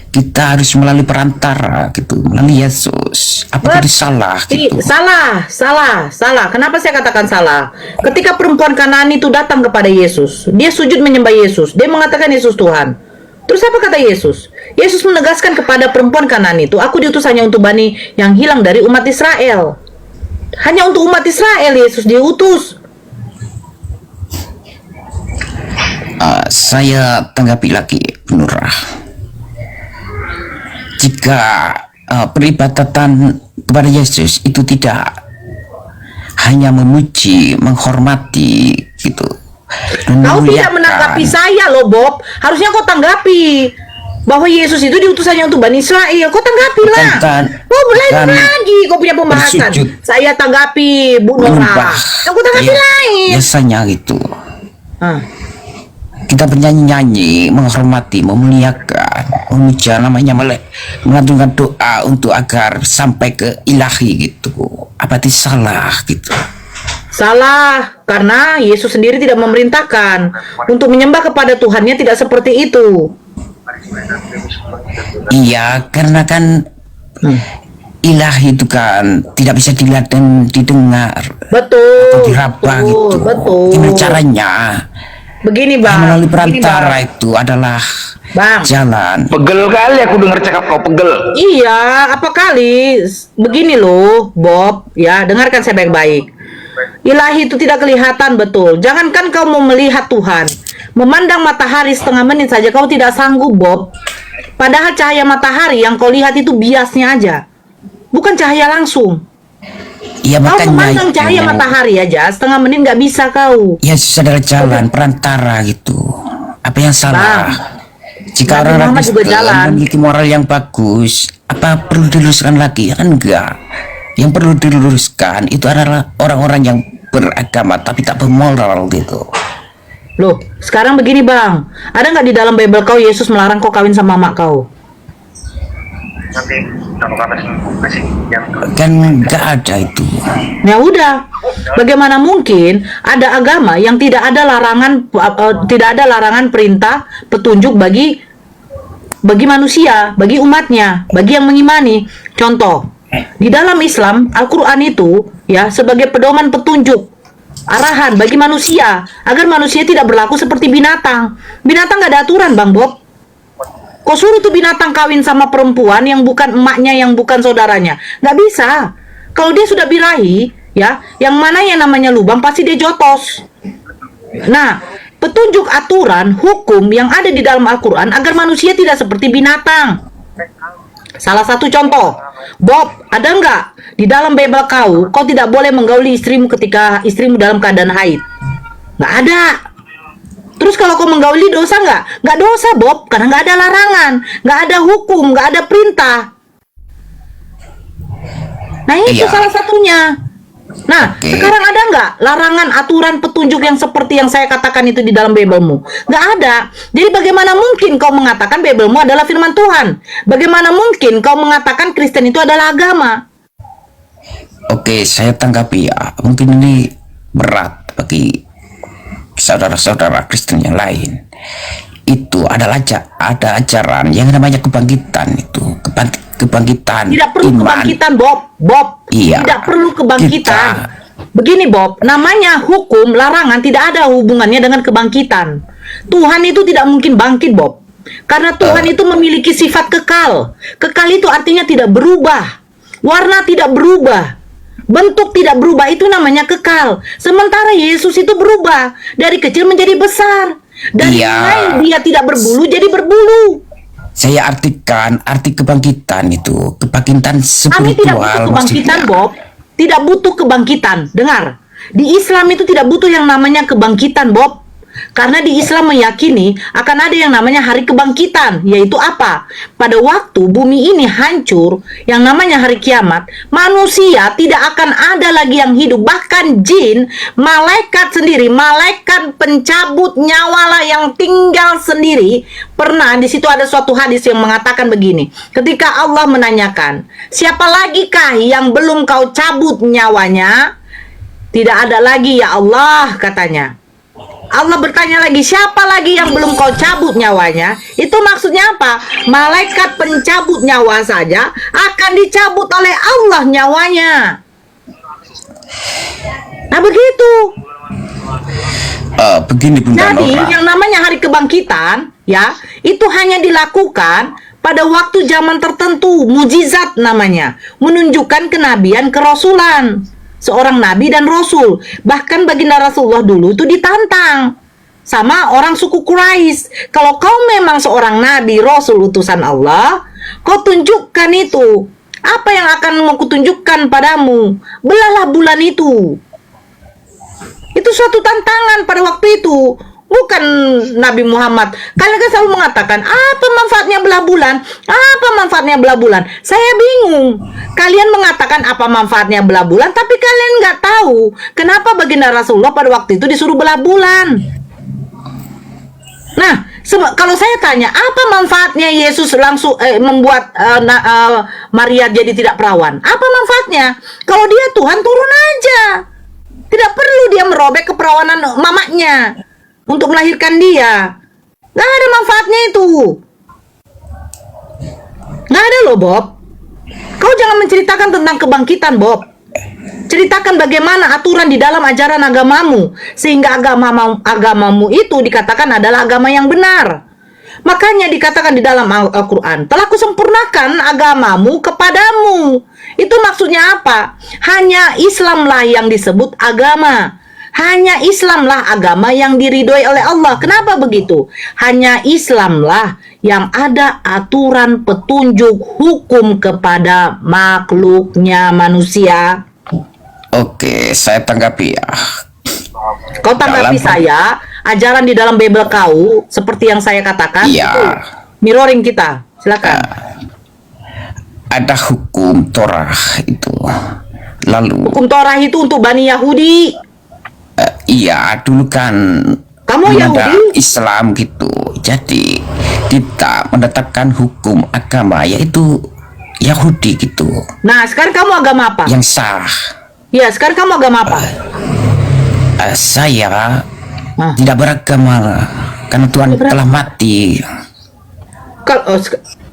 Kita harus melalui perantara gitu, melalui Yesus. Apakah itu salah gitu? Salah. Kenapa saya katakan salah? Ketika perempuan Kanaan itu datang kepada Yesus, dia sujud menyembah Yesus. Dia mengatakan Yesus Tuhan. Terus apa kata Yesus? Yesus menegaskan kepada perempuan Kanaan itu, aku diutus hanya untuk Bani yang hilang dari umat Israel. Hanya untuk umat Israel Yesus diutus. Saya tanggapi lagi, Bu Nurah. Jika peribadatan kepada Yesus itu tidak hanya memuji, menghormati gitu, dan Kau tidak memuliakan. menanggapi saya loh, Bob. Harusnya kau tanggapi bahwa Yesus itu diutusannya untuk Bani Israel. Kau tanggapilah. Bukan, Kau mulai bukan lagi. Kau punya pembahasan. bersujud. Saya tanggapi, Bu Nora. Menyembah. Kau tanggapi Ya, lain. biasanya gitu. Ah. Kita bernyanyi-nyanyi, menghormati, memuliakan, memuja, namanya mengandungkan doa untuk agar sampai ke ilahi gitu. Apa itu salah gitu? Salah, karena Yesus sendiri tidak memerintahkan untuk menyembah kepada Tuhannya, tidak seperti itu. Iya, karena kan ilahi itu kan tidak bisa dilihat dan didengar Betul. atau diraba gitu. Betul. Gimana caranya? Begini, Ya, Bang. melalui Begini, perantara Bang. itu adalah Bang. jalan. Pegel kali aku dengar cakap kau pegel. Iya, apa kali? Begini loh, Bob. Ya, dengarkan saya baik-baik. Ilahi itu tidak kelihatan, betul. Jangankan kau mau melihat Tuhan. Memandang matahari setengah menit saja kau tidak sanggup, Bob. Padahal cahaya matahari yang kau lihat itu biasnya aja. Bukan cahaya langsung. Ya Kau makanya memandang itu. cahaya matahari aja, setengah menit nggak bisa kau. Ya saudara jalan perantara gitu. Apa yang salah? Bang, Jika Nabi orang Muhammad juga Kristen jalan. memiliki moral yang bagus, apa perlu diluruskan lagi? Kan enggak. Yang perlu diluruskan itu adalah orang-orang yang beragama tapi tak bermoral gitu. Loh, sekarang begini, Bang. Ada nggak di dalam Bible kau Yesus melarang kau kawin sama mak kau? Kan enggak ada itu. Ya udah. Bagaimana mungkin ada agama yang tidak ada larangan perintah petunjuk bagi manusia, bagi umatnya, bagi yang mengimani. Contoh, di dalam Islam Al-Qur'an itu ya sebagai pedoman petunjuk arahan bagi manusia agar manusia tidak berlaku seperti binatang. Binatang nggak ada aturan, Bang Bob. Kau suruh tuh binatang kawin sama perempuan yang bukan emaknya, yang bukan saudaranya. Nggak bisa. Kalau dia sudah birahi, ya, yang mana yang namanya lubang pasti dia jotos. Nah, petunjuk aturan, hukum yang ada di dalam Al-Quran agar manusia tidak seperti binatang. Salah satu contoh, Bob, ada nggak di dalam Bible kau tidak boleh menggauli istrimu ketika istrimu dalam keadaan haid? Nggak ada. Terus kalau kau menggauli dosa nggak? Nggak dosa, Bob, karena nggak ada larangan, nggak ada hukum, nggak ada perintah. Nah itu Iya. salah satunya. Nah, Oke. sekarang ada nggak larangan, aturan, petunjuk yang seperti yang saya katakan itu di dalam Bible-mu? Nggak ada. Jadi bagaimana mungkin kau mengatakan Bible-mu adalah firman Tuhan? Bagaimana mungkin kau mengatakan Kristen itu adalah agama? Oke, saya tanggapi ya. Mungkin ini berat bagi saudara-saudara Kristen yang lain. Itu adalah ada ajaran yang namanya kebangkitan itu, kebangkitan Tidak perlu iman. kebangkitan, Bob. Iya. Tidak perlu kebangkitan. Begini, Bob, namanya hukum, larangan tidak ada hubungannya dengan kebangkitan. Tuhan itu tidak mungkin bangkit, Bob. Karena Tuhan itu memiliki sifat kekal. Kekal itu artinya tidak berubah. Warna tidak berubah. Bentuk tidak berubah, itu namanya kekal. Sementara Yesus itu berubah. Dari kecil menjadi besar. Dari Iya. mulai dia tidak berbulu jadi berbulu. Saya artikan arti kebangkitan itu, kebangkitan Kami tidak butuh spiritual kebangkitan, maksudnya. Bob. Tidak butuh kebangkitan. Dengar, di Islam itu tidak butuh yang namanya kebangkitan, Bob. Karena di Islam meyakini akan ada yang namanya hari kebangkitan, yaitu apa? Pada waktu bumi ini hancur, yang namanya hari kiamat, manusia tidak akan ada lagi yang hidup. Bahkan jin, malaikat sendiri, malaikat pencabut nyawa lah yang tinggal sendiri. Pernah di situ ada suatu hadis yang mengatakan begini. Ketika Allah menanyakan, siapa lagi kah yang belum kau cabut nyawanya? Tidak ada lagi ya Allah, katanya. Allah bertanya lagi, siapa lagi yang belum kau cabut nyawanya? Itu maksudnya apa? Malaikat pencabut nyawa saja akan dicabut oleh Allah nyawanya. Nah begitu. Begini Bunda Jadi Nora. yang namanya hari kebangkitan, ya, itu hanya dilakukan pada waktu zaman tertentu, mujizat namanya, menunjukkan kenabian, kerasulan seorang nabi dan rasul. Bahkan baginda Rasulullah dulu itu ditantang sama orang suku Quraisy. Kalau kau memang seorang nabi, rasul, utusan Allah, kau tunjukkan itu. Apa yang akan mau kutunjukkan padamu? Belahlah bulan itu. Itu suatu tantangan pada waktu itu. Bukan Nabi Muhammad. Kalian kan selalu mengatakan, apa manfaatnya belah bulan? Apa manfaatnya belah bulan? Saya bingung. Kalian mengatakan apa manfaatnya belah bulan, tapi kalian nggak tahu kenapa baginda Rasulullah pada waktu itu disuruh belah bulan. Nah, kalau saya tanya, apa manfaatnya Yesus langsung membuat Maria jadi tidak perawan? Apa manfaatnya? Kalau dia Tuhan, turun aja. Tidak perlu dia merobek keperawanan mamanya untuk melahirkan dia. Nggak ada manfaatnya itu. Nggak ada loh, Bob. Kau jangan menceritakan tentang kebangkitan, Bob. Ceritakan bagaimana aturan di dalam ajaran agamamu, sehingga agamamu itu dikatakan adalah agama yang benar. Makanya dikatakan di dalam Al-Quran, telah kusempurnakan agamamu kepadamu. Itu maksudnya apa? Hanya Islamlah yang disebut agama. Hanya Islamlah agama yang diridhoi oleh Allah. Kenapa begitu? Hanya Islamlah yang ada aturan, petunjuk, hukum kepada makhluknya manusia. Oke, saya tanggapi ya. Kau tanggapi saya, ajaran di dalam Bible kau, seperti yang saya katakan, Iya. itu mirroring kita. Silakan. Ada hukum Torah itu. Lalu Hukum Torah itu untuk Bani Yahudi. iya, dulu kan Kamu belum ada Yahudi? Islam gitu. Jadi kita menetapkan hukum agama yaitu Yahudi gitu. Nah, sekarang kamu agama apa? Yang sah. Ya, sekarang kamu agama apa? Saya tidak beragama karena Tuhan telah mati.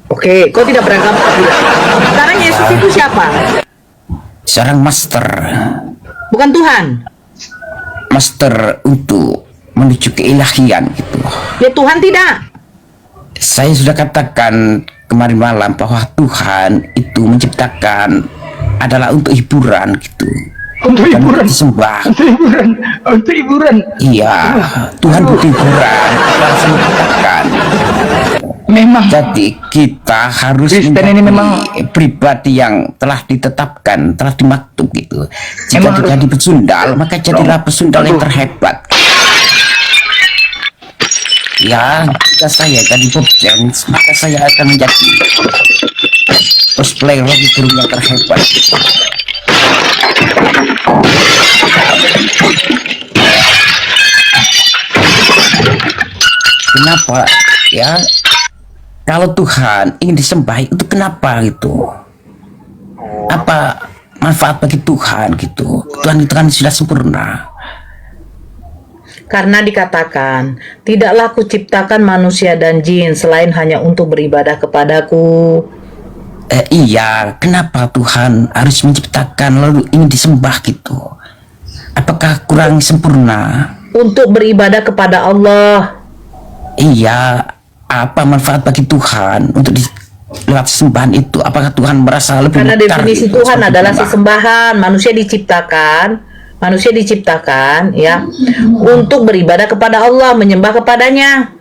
Oke, kau tidak beragama. Sekarang Yesus itu siapa? Seorang master. Bukan Tuhan. Master untuk menuju keilahian gitu. Ya, Tuhan tidak. Saya sudah katakan kemarin malam bahwa Tuhan itu menciptakan adalah untuk hiburan gitu. Untuk hiburan. Disembah. Untuk hiburan. Untuk hiburan. Iya, Tuhan butuh hiburan. Langsung dikatakan. Memang. Jadi kita harus Kristen ini memang pribadi yang telah ditetapkan, telah dimaktub gitu. Jika Emang tidak dipesundal, maka jadilah pesundal yang terhebat. Ya, jika saya jadi Bob James, maka saya akan menjadi cosplayer lagi burung yang terhebat. Kenapa? Ya, kalau Tuhan ingin disembah itu kenapa gitu? Apa manfaat bagi Tuhan gitu? Tuhan itu kan sudah sempurna. Karena dikatakan, tidaklah kuciptakan manusia dan jin selain hanya untuk beribadah kepadaku. Iya, kenapa Tuhan harus menciptakan lalu ingin disembah gitu? Apakah kurang sempurna? Untuk beribadah kepada Allah. Iya, apa manfaat bagi Tuhan untuk lewat sembahan itu? Apakah Tuhan merasa lebih Karena nektar definisi gitu, Tuhan seperti adalah Tuhan? sesembahan. Manusia diciptakan ya untuk beribadah kepada Allah, menyembah kepadanya.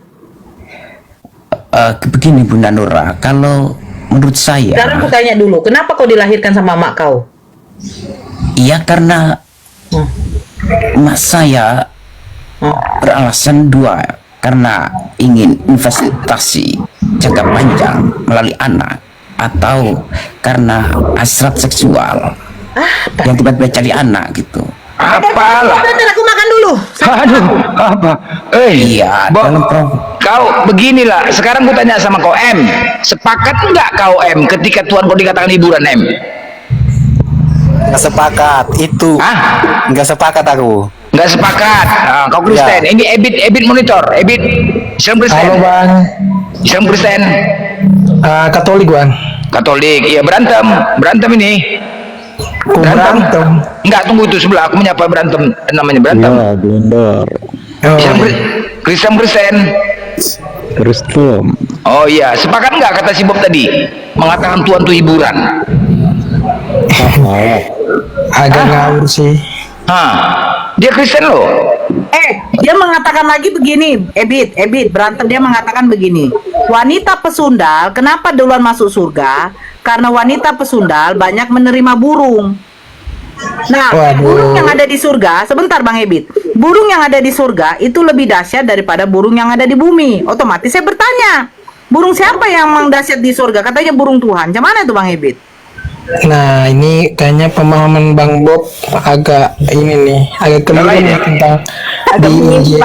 Begini Bunda Nora, kalau menurut saya, Sekarang aku tanya dulu, kenapa kau dilahirkan sama mak kau? iya karena emak saya beralasan dua, karena ingin investasi jangka panjang melalui anak, atau karena hasrat seksual yang tiba-tiba cari anak gitu. Apalah. Nanti aku makan dulu. Aduh, apa? Iya, dalam Kau beginilah. Sekarang ku tanya sama kau M. Sepakat enggak kau M ketika Tuhan kau dikatakan hiburan M? Nggak sepakat itu. Hah? Nggak sepakat aku. Enggak sepakat. Nah, kau Kristen. Ya. Ini Ebit monitor. Ebit Islam Kristen. Halo bang, Islam Kristen. Katolik bang. Katolik. Iya berantem ini. Berantem. Enggak, tunggu itu sebelah. Aku menyapa berantem. Namanya berantem. Ya, blender. Kristen. Kristen. Oh iya, sepakat enggak kata si Bob tadi mengatakan Tuhan itu hiburan? Agak ngawur sih. Dia Kristen loh. Dia mengatakan lagi begini, Ebit berantem, dia mengatakan begini. Wanita pesundal kenapa duluan masuk surga? Karena wanita pesundal banyak menerima burung. Nah, Waduh. burung yang ada di surga, sebentar Bang Ebit. Burung yang ada di surga itu lebih dahsyat daripada burung yang ada di bumi. Otomatis saya bertanya, burung siapa yang memang dahsyat di surga? Katanya burung Tuhan. Macam mana itu Bang Ebit? Nah, ini kayaknya pemahaman Bang Bob agak ini nih, agak keliru nih tentang di Injil.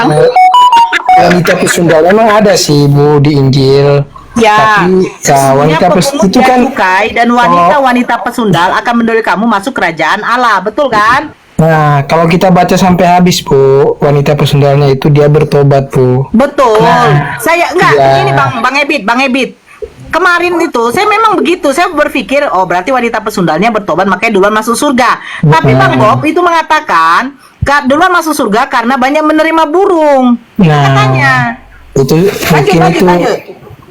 Wanita pesundal memang ada sih Bu di Injil. Ya, Tapi ya, wanita itu kan cukai dan wanita-wanita pesundal akan mendorong kamu masuk kerajaan Allah, betul kan? Nah, kalau kita baca sampai habis, Bu, wanita pesundalnya itu dia bertobat, Bu. Betul. Nah, Saya enggak, iya. ini Bang Ebit. Kemarin itu saya memang begitu. Saya berpikir, oh berarti wanita pesundalnya bertobat makanya duluan masuk surga. Tapi Bang Bob itu mengatakan, duluan masuk surga karena banyak menerima burung. Nah, Katanya. itu mungkin itu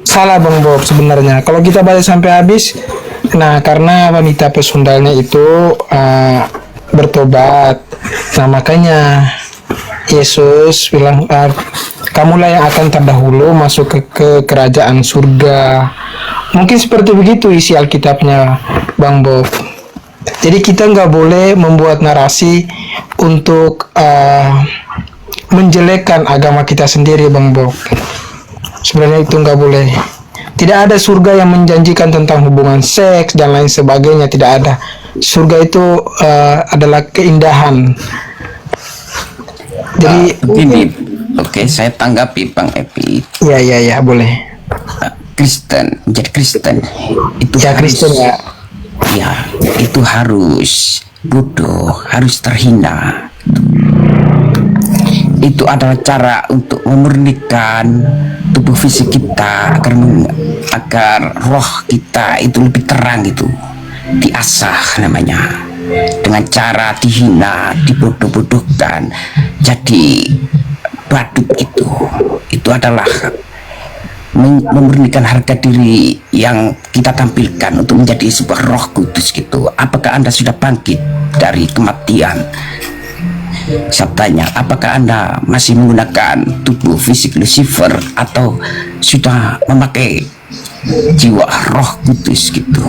salah Bang Bob sebenarnya. Kalau kita baca sampai habis, nah karena wanita pesundalnya itu bertobat. Nah, makanya Yesus bilang, kamulah yang akan terdahulu masuk ke kerajaan surga. Mungkin seperti begitu isi Alkitabnya, Bang Bob. Jadi kita nggak boleh membuat narasi untuk menjelekkan agama kita sendiri, Bang Bob. Sebenarnya itu nggak boleh. Tidak ada surga yang menjanjikan tentang hubungan seks dan lain sebagainya. Tidak ada. Surga itu adalah keindahan. Jadi Begini, oke, saya tanggapi Bang Epi. ya boleh. Kristen, menjadi Kristen itu Ya, harus, Kristen ya. ya, itu harus bodoh, harus terhina. Itu adalah cara untuk memurnikan tubuh fisik kita agar roh kita itu lebih terang, itu diasah namanya, dengan cara dihina, dibodoh-bodohkan, jadi badut. Itu adalah memurnikan harga diri yang kita tampilkan untuk menjadi sebuah roh kudus gitu. Apakah Anda sudah bangkit dari kematian? Saya tanya, apakah Anda masih menggunakan tubuh fisik Lucifer atau sudah memakai jiwa roh kudus gitu?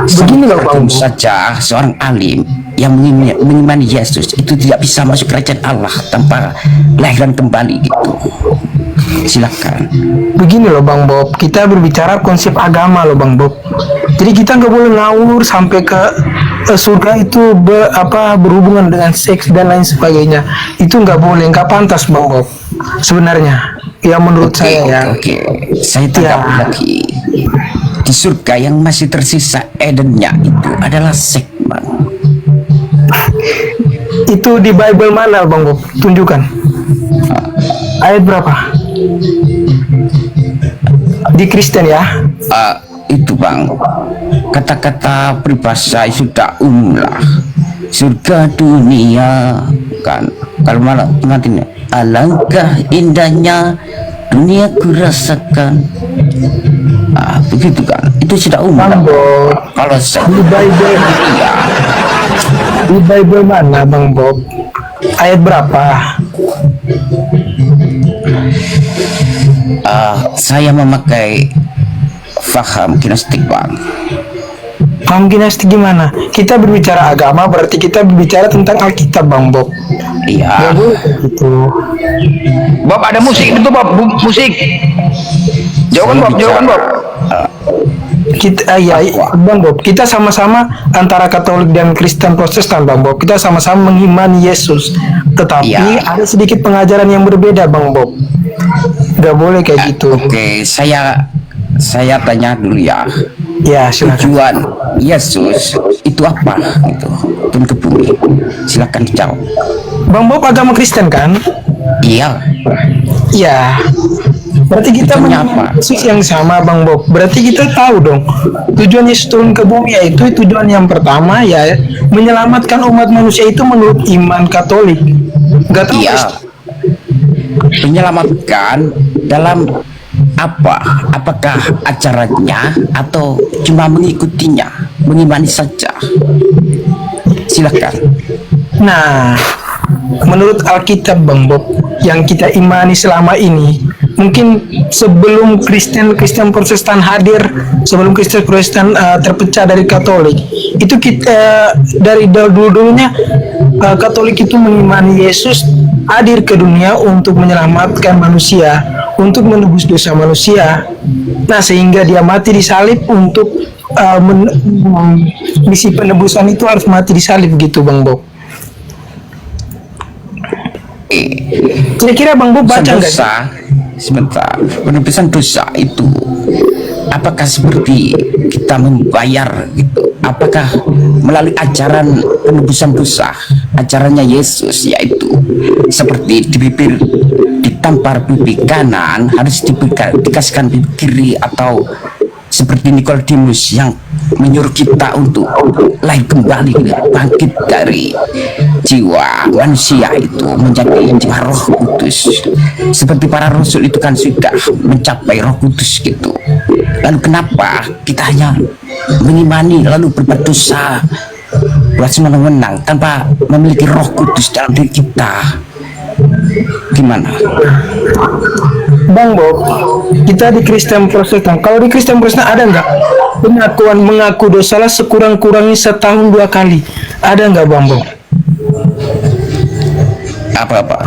Begini loh, Bang. Saja seorang alim yang mengimani Yesus itu tidak bisa masuk kerajaan Allah tanpa lahiran kembali gitu. Silakan. Begini loh Bang Bob, kita berbicara konsep agama loh Bang Bob. Jadi kita nggak boleh ngawur sampai ke surga itu berhubungan dengan seks dan lain sebagainya. Itu nggak boleh, nggak pantas Bang Bob. Sebenarnya, ya menurut saya ya. Oke. Saya tanggapi lagi. Di surga yang masih tersisa Edennya itu adalah seks, Bang. Itu di Bible mana Bang Bob? Tunjukkan. Ayat berapa? Di Kristen ya? Itu Bang, kata-kata peribahasa sudah umum lah. Surga dunia kan, kalau malah pengantinnya, alangkah indahnya dunia ku rasakan. Begitu kan, itu sudah umum Bang lah. Bob, Kalau saya di Bible iya, di Bible mana Bang Bob? Ayat berapa? saya memakai faham kinestetik Bang. Paham kinestetik gimana? Kita berbicara agama berarti kita berbicara tentang Alkitab Bang Bob. Iya. Gak boleh gitu. Bob, ada musik itu Bob, musik. Jawaban Bob. Kita Bang Bob, kita sama-sama antara Katolik dan Kristen Protestan Bang Bob. Kita sama-sama mengimani Yesus. Tetapi Iya. ada sedikit pengajaran yang berbeda Bang Bob. Gak boleh kayak gitu. Oke, saya tanya dulu ya. Ya, silakan. Tujuan Yesus itu apa gitu? Turun ke bumi. Silakan jawab. Bang Bob agama Kristen kan? Iya. Iya. Berarti kita Tujuannya mengimani apa? Yesus yang sama Bang Bob. Berarti kita tahu dong tujuan Yesus turun ke bumi yaitu tujuan yang pertama ya menyelamatkan umat manusia itu menurut iman Katolik. Gak tahu Iya. Kristen. Menyelamatkan dalam apa? Apakah acaranya atau cuma mengikutinya, mengimani saja? Silakan. Nah, menurut Alkitab Bang Bob yang kita imani selama ini, mungkin sebelum Kristen Protestan hadir, sebelum Kristen Protestan terpecah dari Katolik, itu kita dari dulu-dulunya Katolik itu mengimani Yesus hadir ke dunia untuk menyelamatkan manusia, untuk menebus dosa manusia. Nah, sehingga dia mati di salib untuk misi penebusan itu harus mati di salib gitu, Bang Bob. Kira-kira Bang Bob baca nggak? Dosa, sebentar, penebusan dosa itu apakah seperti kita membayar gitu? Apakah melalui ajaran penebusan dosa, ajarannya Yesus, yaitu seperti ditampar pipi kanan harus dikasihkan pipi kiri, atau seperti Nikodemus yang menyuruh kita untuk lahir kembali, bangkit dari jiwa manusia itu menjadi jiwa Roh Kudus, seperti para rasul itu kan sudah mencapai Roh Kudus gitu. Lalu kenapa kita hanya mengimani lalu berbuat dosa, buat senang-senang tanpa memiliki Roh Kudus dalam diri kita? Gimana, Bang Bob? Kita di Kristen Protestan, kalau di Kristen Protestan ada nggak pengakuan mengaku dosa lah sekurang-kurangnya setahun 2 kali? Ada nggak, Bang Bob? apa-apa?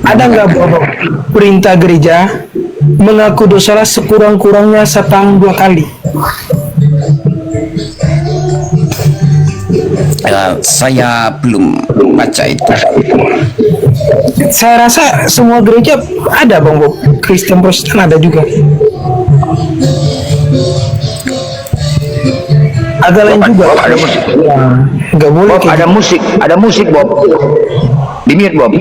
Ada nggak, Bang Bob, perintah gereja mengaku dosa lah sekurang-kurangnya setahun 2 kali? Saya belum baca itu. Saya rasa semua gereja ada, Bang Bob. Kristen Protestan ada juga. Agak lain juga. Bob, ada musik. Ya, nggak boleh. Bob, ada musik, Bob. Di mute, Bob.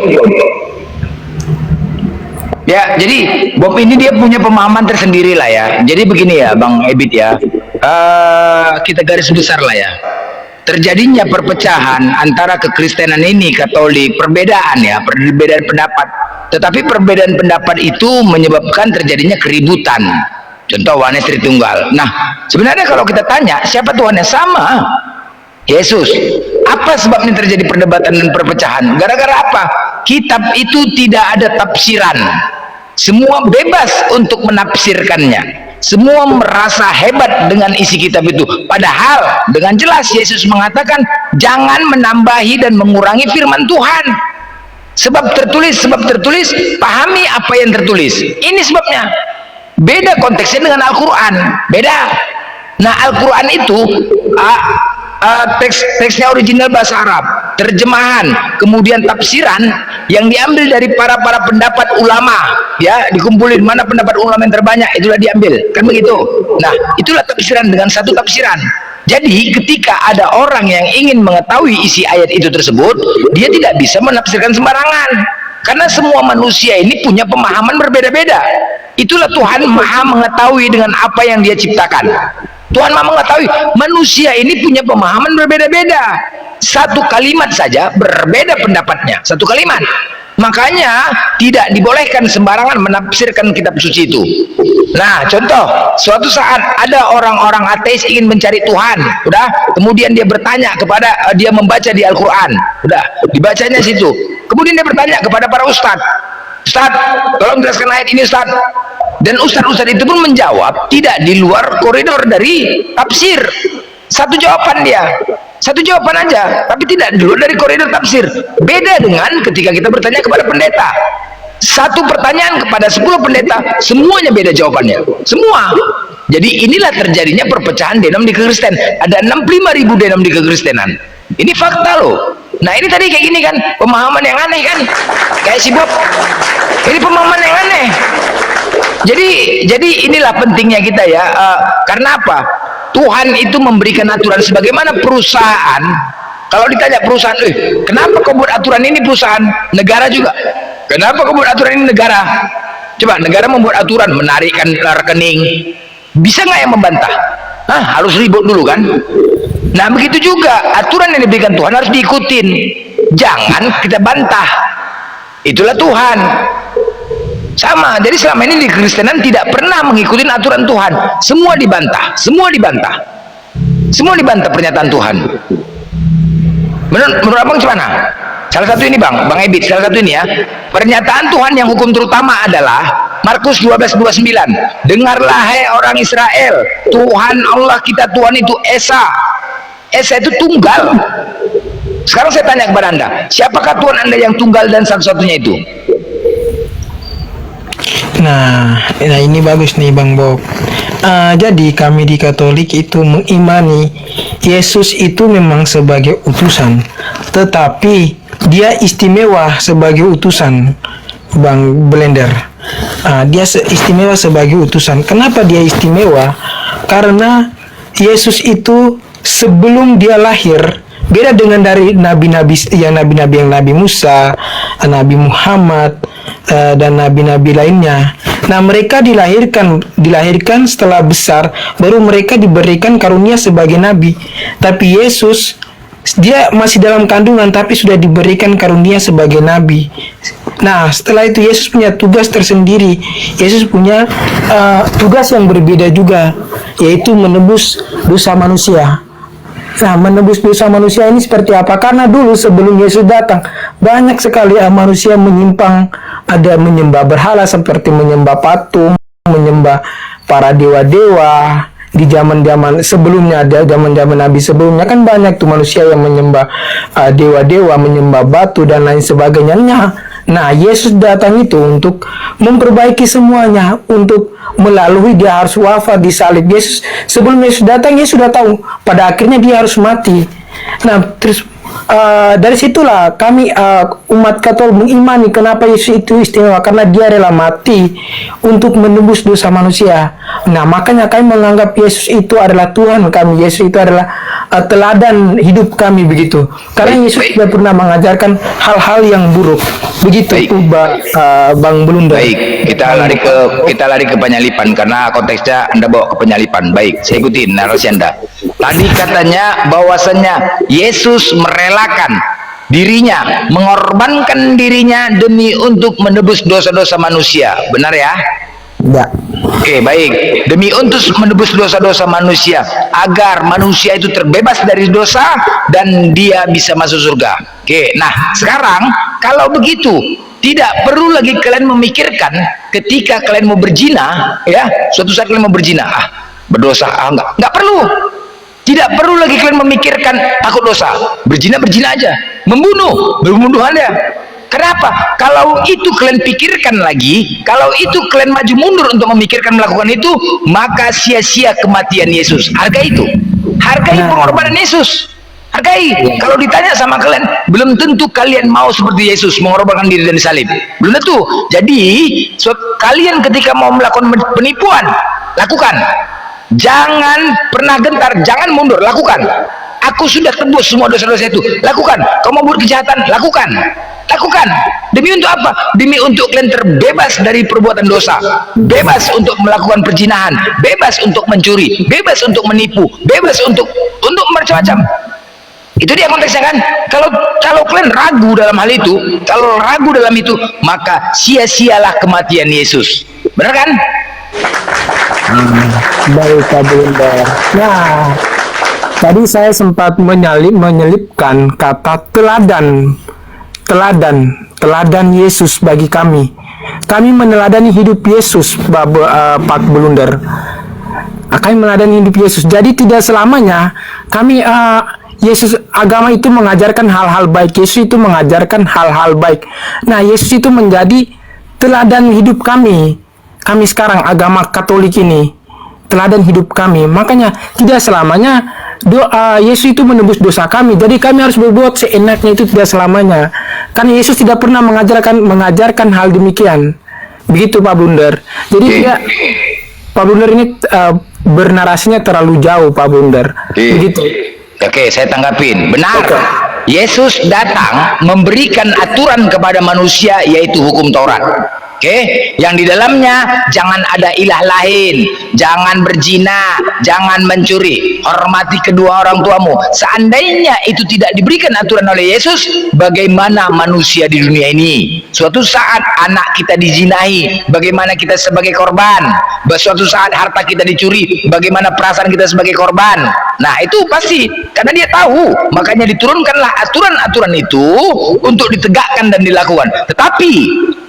Ya, jadi Bob ini dia punya pemahaman tersendiri lah ya. Jadi begini ya, Bang Ebit ya. Kita garis besar lah ya. Terjadinya perpecahan antara kekristenan ini, Katolik, perbedaan pendapat. Tetapi perbedaan pendapat itu menyebabkan terjadinya keributan. Contoh Yohanes Tritunggal. Nah, sebenarnya kalau kita tanya siapa Tuhannya, sama Yesus. Apa sebabnya terjadi perdebatan dan perpecahan? Gara-gara apa? Kitab itu tidak ada tafsiran. Semua bebas untuk menafsirkannya. Semua merasa hebat dengan isi kitab itu. Padahal dengan jelas Yesus mengatakan jangan menambahi dan mengurangi firman Tuhan. Sebab tertulis, pahami apa yang tertulis. Ini sebabnya. Beda konteksnya dengan Al-Quran. Beda. Nah, Al-Quran itu teksnya original bahasa Arab, terjemahan, kemudian tafsiran yang diambil dari para pendapat ulama, ya, dikumpulin mana pendapat ulama yang terbanyak, itulah diambil, kan begitu. Nah, itulah tafsiran dengan satu tafsiran. Jadi ketika ada orang yang ingin mengetahui isi ayat itu tersebut, dia tidak bisa menafsirkan sembarangan, karena semua manusia ini punya pemahaman berbeda-beda. Itulah Tuhan Maha mengetahui dengan apa yang Dia ciptakan. Tuhan Maha mengetahui manusia ini punya pemahaman berbeda-beda. Satu kalimat saja berbeda pendapatnya, satu kalimat. Makanya tidak dibolehkan sembarangan menafsirkan kitab suci itu. Nah, contoh, suatu saat ada orang-orang ateis ingin mencari Tuhan, udah, kemudian dia bertanya kepada, dia membaca di Al-Quran, udah, dibacanya situ. Kemudian dia bertanya kepada para ustadz, Ustadz, tolong jelaskan ayat ini, Ustadz. Dan ustadz-ustadz itu pun menjawab tidak di luar koridor dari tafsir. Satu jawaban dia, satu jawaban aja, tapi tidak di luar dari koridor tafsir. Beda dengan ketika kita bertanya kepada pendeta. Satu pertanyaan kepada 10 pendeta, semuanya beda jawabannya, semua. Jadi inilah terjadinya perpecahan denom di kekristenan. Ada 65.000 denom di kekristenan. Ini fakta loh. Nah, ini tadi kayak gini kan, pemahaman yang aneh kan, kayak si Bob. Ini pemahaman yang aneh. Jadi inilah pentingnya kita ya. Karena apa? Tuhan itu memberikan aturan sebagaimana perusahaan. Kalau ditanya perusahaan, kenapa kau buat aturan ini perusahaan? Negara juga. Kenapa kau buat aturan ini negara? Coba negara membuat aturan menarikkan rekening. Bisa nggak yang membantah? Harus ribut dulu kan? Nah, begitu juga aturan yang diberikan Tuhan harus diikutin. Jangan kita bantah. Itulah Tuhan. Sama, jadi selama ini di Kristenan tidak pernah mengikuti aturan Tuhan. Semua dibantah, semua dibantah. Semua dibantah pernyataan Tuhan. Menurut abang gimana? Salah satu ini bang Ebit, salah satu ini ya. Pernyataan Tuhan yang hukum terutama adalah Markus 12:29. Dengarlah hai orang Israel, Tuhan Allah kita Tuhan itu Esa. Esa itu tunggal. Sekarang saya tanya kepada Anda, siapakah Tuhan Anda yang tunggal dan satu-satunya itu? Nah, ini bagus nih Bang Bob. Jadi kami di Katolik itu mengimani Yesus itu memang sebagai utusan, tetapi dia istimewa sebagai utusan, Bang Blender. Dia istimewa sebagai utusan. Kenapa dia istimewa? Karena Yesus itu sebelum dia lahir, beda dengan dari nabi-nabi yang Nabi Musa, Nabi Muhammad, dan nabi-nabi lainnya. Nah, mereka dilahirkan setelah besar, baru mereka diberikan karunia sebagai nabi. Tapi Yesus, dia masih dalam kandungan tapi sudah diberikan karunia sebagai nabi. Nah, setelah itu Yesus punya tugas tersendiri. Yesus punya tugas yang berbeda juga, yaitu menebus dosa manusia. Nah, menebus dosa manusia ini seperti apa? Karena dulu sebelum Yesus datang, banyak sekali manusia menyimpang, ada menyembah berhala seperti menyembah patung, menyembah para dewa-dewa. Di zaman-zaman sebelumnya, ada zaman-zaman Nabi sebelumnya kan banyak tuh manusia yang menyembah dewa-dewa, menyembah batu dan lain sebagainya. Nah, Yesus datang itu untuk memperbaiki semuanya, untuk melalui dia harus wafat di salib. Yesus, sebelum Yesus datang, Yesus sudah tahu pada akhirnya dia harus mati. Nah, terus dari situlah kami umat Katolik mengimani kenapa Yesus itu istimewa, karena dia rela mati untuk menebus dosa manusia. Nah, makanya kami menganggap Yesus itu adalah Tuhan kami. Yesus itu adalah teladan hidup kami, begitu. Karena Yesus tidak pernah mengajarkan hal-hal yang buruk. Begitu, Bang Blunder. Baik, kita lari ke penyalipan karena konteksnya Anda bawa ke penyalipan. Baik, saya ikutin narasi Anda. Tadi katanya bahwasannya Yesus merelakan dirinya, mengorbankan dirinya demi untuk menebus dosa-dosa manusia. Benar ya? Ya. Oke, baik. Demi untuk menebus dosa-dosa manusia, agar manusia itu terbebas dari dosa dan dia bisa masuk surga. Oke, nah sekarang kalau begitu, tidak perlu lagi kalian memikirkan ketika kalian mau berzina, ya, suatu saat kalian mau berzina, berdosa, enggak perlu. Tidak perlu lagi kalian memikirkan takut dosa, berzina aja, membunuh aja. Kenapa? Kalau itu kalian pikirkan lagi, kalau itu kalian maju mundur untuk memikirkan melakukan itu, maka sia-sia kematian Yesus. Hargai itu, hargai pengorbanan Yesus, hargai. Kalau ditanya sama kalian, belum tentu kalian mau seperti Yesus mengorbankan diri dan salib, belum tentu. Jadi kalian ketika mau melakukan penipuan, lakukan. Jangan pernah gentar, jangan mundur, lakukan. Aku sudah tebus semua dosa-dosa itu, lakukan. Kau mau buat kejahatan, lakukan. Demi untuk apa? Demi untuk kalian terbebas dari perbuatan dosa, bebas untuk melakukan perzinahan, bebas untuk mencuri, bebas untuk menipu, bebas untuk macam-macam. Itu dia konteksnya kan. Kalau kalian ragu dalam hal itu, kalau ragu dalam itu, maka sia-sialah kematian Yesus. Benar kan? Baik, Pak Blunder. Nah, tadi saya sempat menyelipkan kata teladan Yesus bagi kami. Kami meneladani hidup Yesus, Pak Blunder. Kami meneladani hidup Yesus. Jadi tidak selamanya kami Yesus, agama itu mengajarkan hal-hal baik. Yesus itu mengajarkan hal-hal baik. Nah, Yesus itu menjadi teladan hidup kami. Kami sekarang agama Katolik ini teladan hidup kami. Makanya tidak selamanya Yesus itu menebus dosa kami. Jadi kami harus berbuat seenaknya, itu tidak selamanya. Karena Yesus tidak pernah mengajarkan hal demikian. Begitu, Pak Blunder. Jadi Pak Blunder ini bernarasinya terlalu jauh, Pak Blunder. Begitu. Oke, saya tanggapin. Benar. Yesus datang memberikan aturan kepada manusia, yaitu hukum Taurat. Oke, yang di dalamnya jangan ada ilah lain, jangan berzina, jangan mencuri, hormati kedua orang tuamu. Seandainya itu tidak diberikan aturan oleh Yesus, bagaimana manusia di dunia ini? Suatu saat anak kita dizinahi, bagaimana kita sebagai korban? Suatu saat harta kita dicuri, bagaimana perasaan kita sebagai korban? Nah, itu pasti, karena dia tahu, makanya diturunkanlah aturan-aturan itu untuk ditegakkan dan dilakukan. Tetapi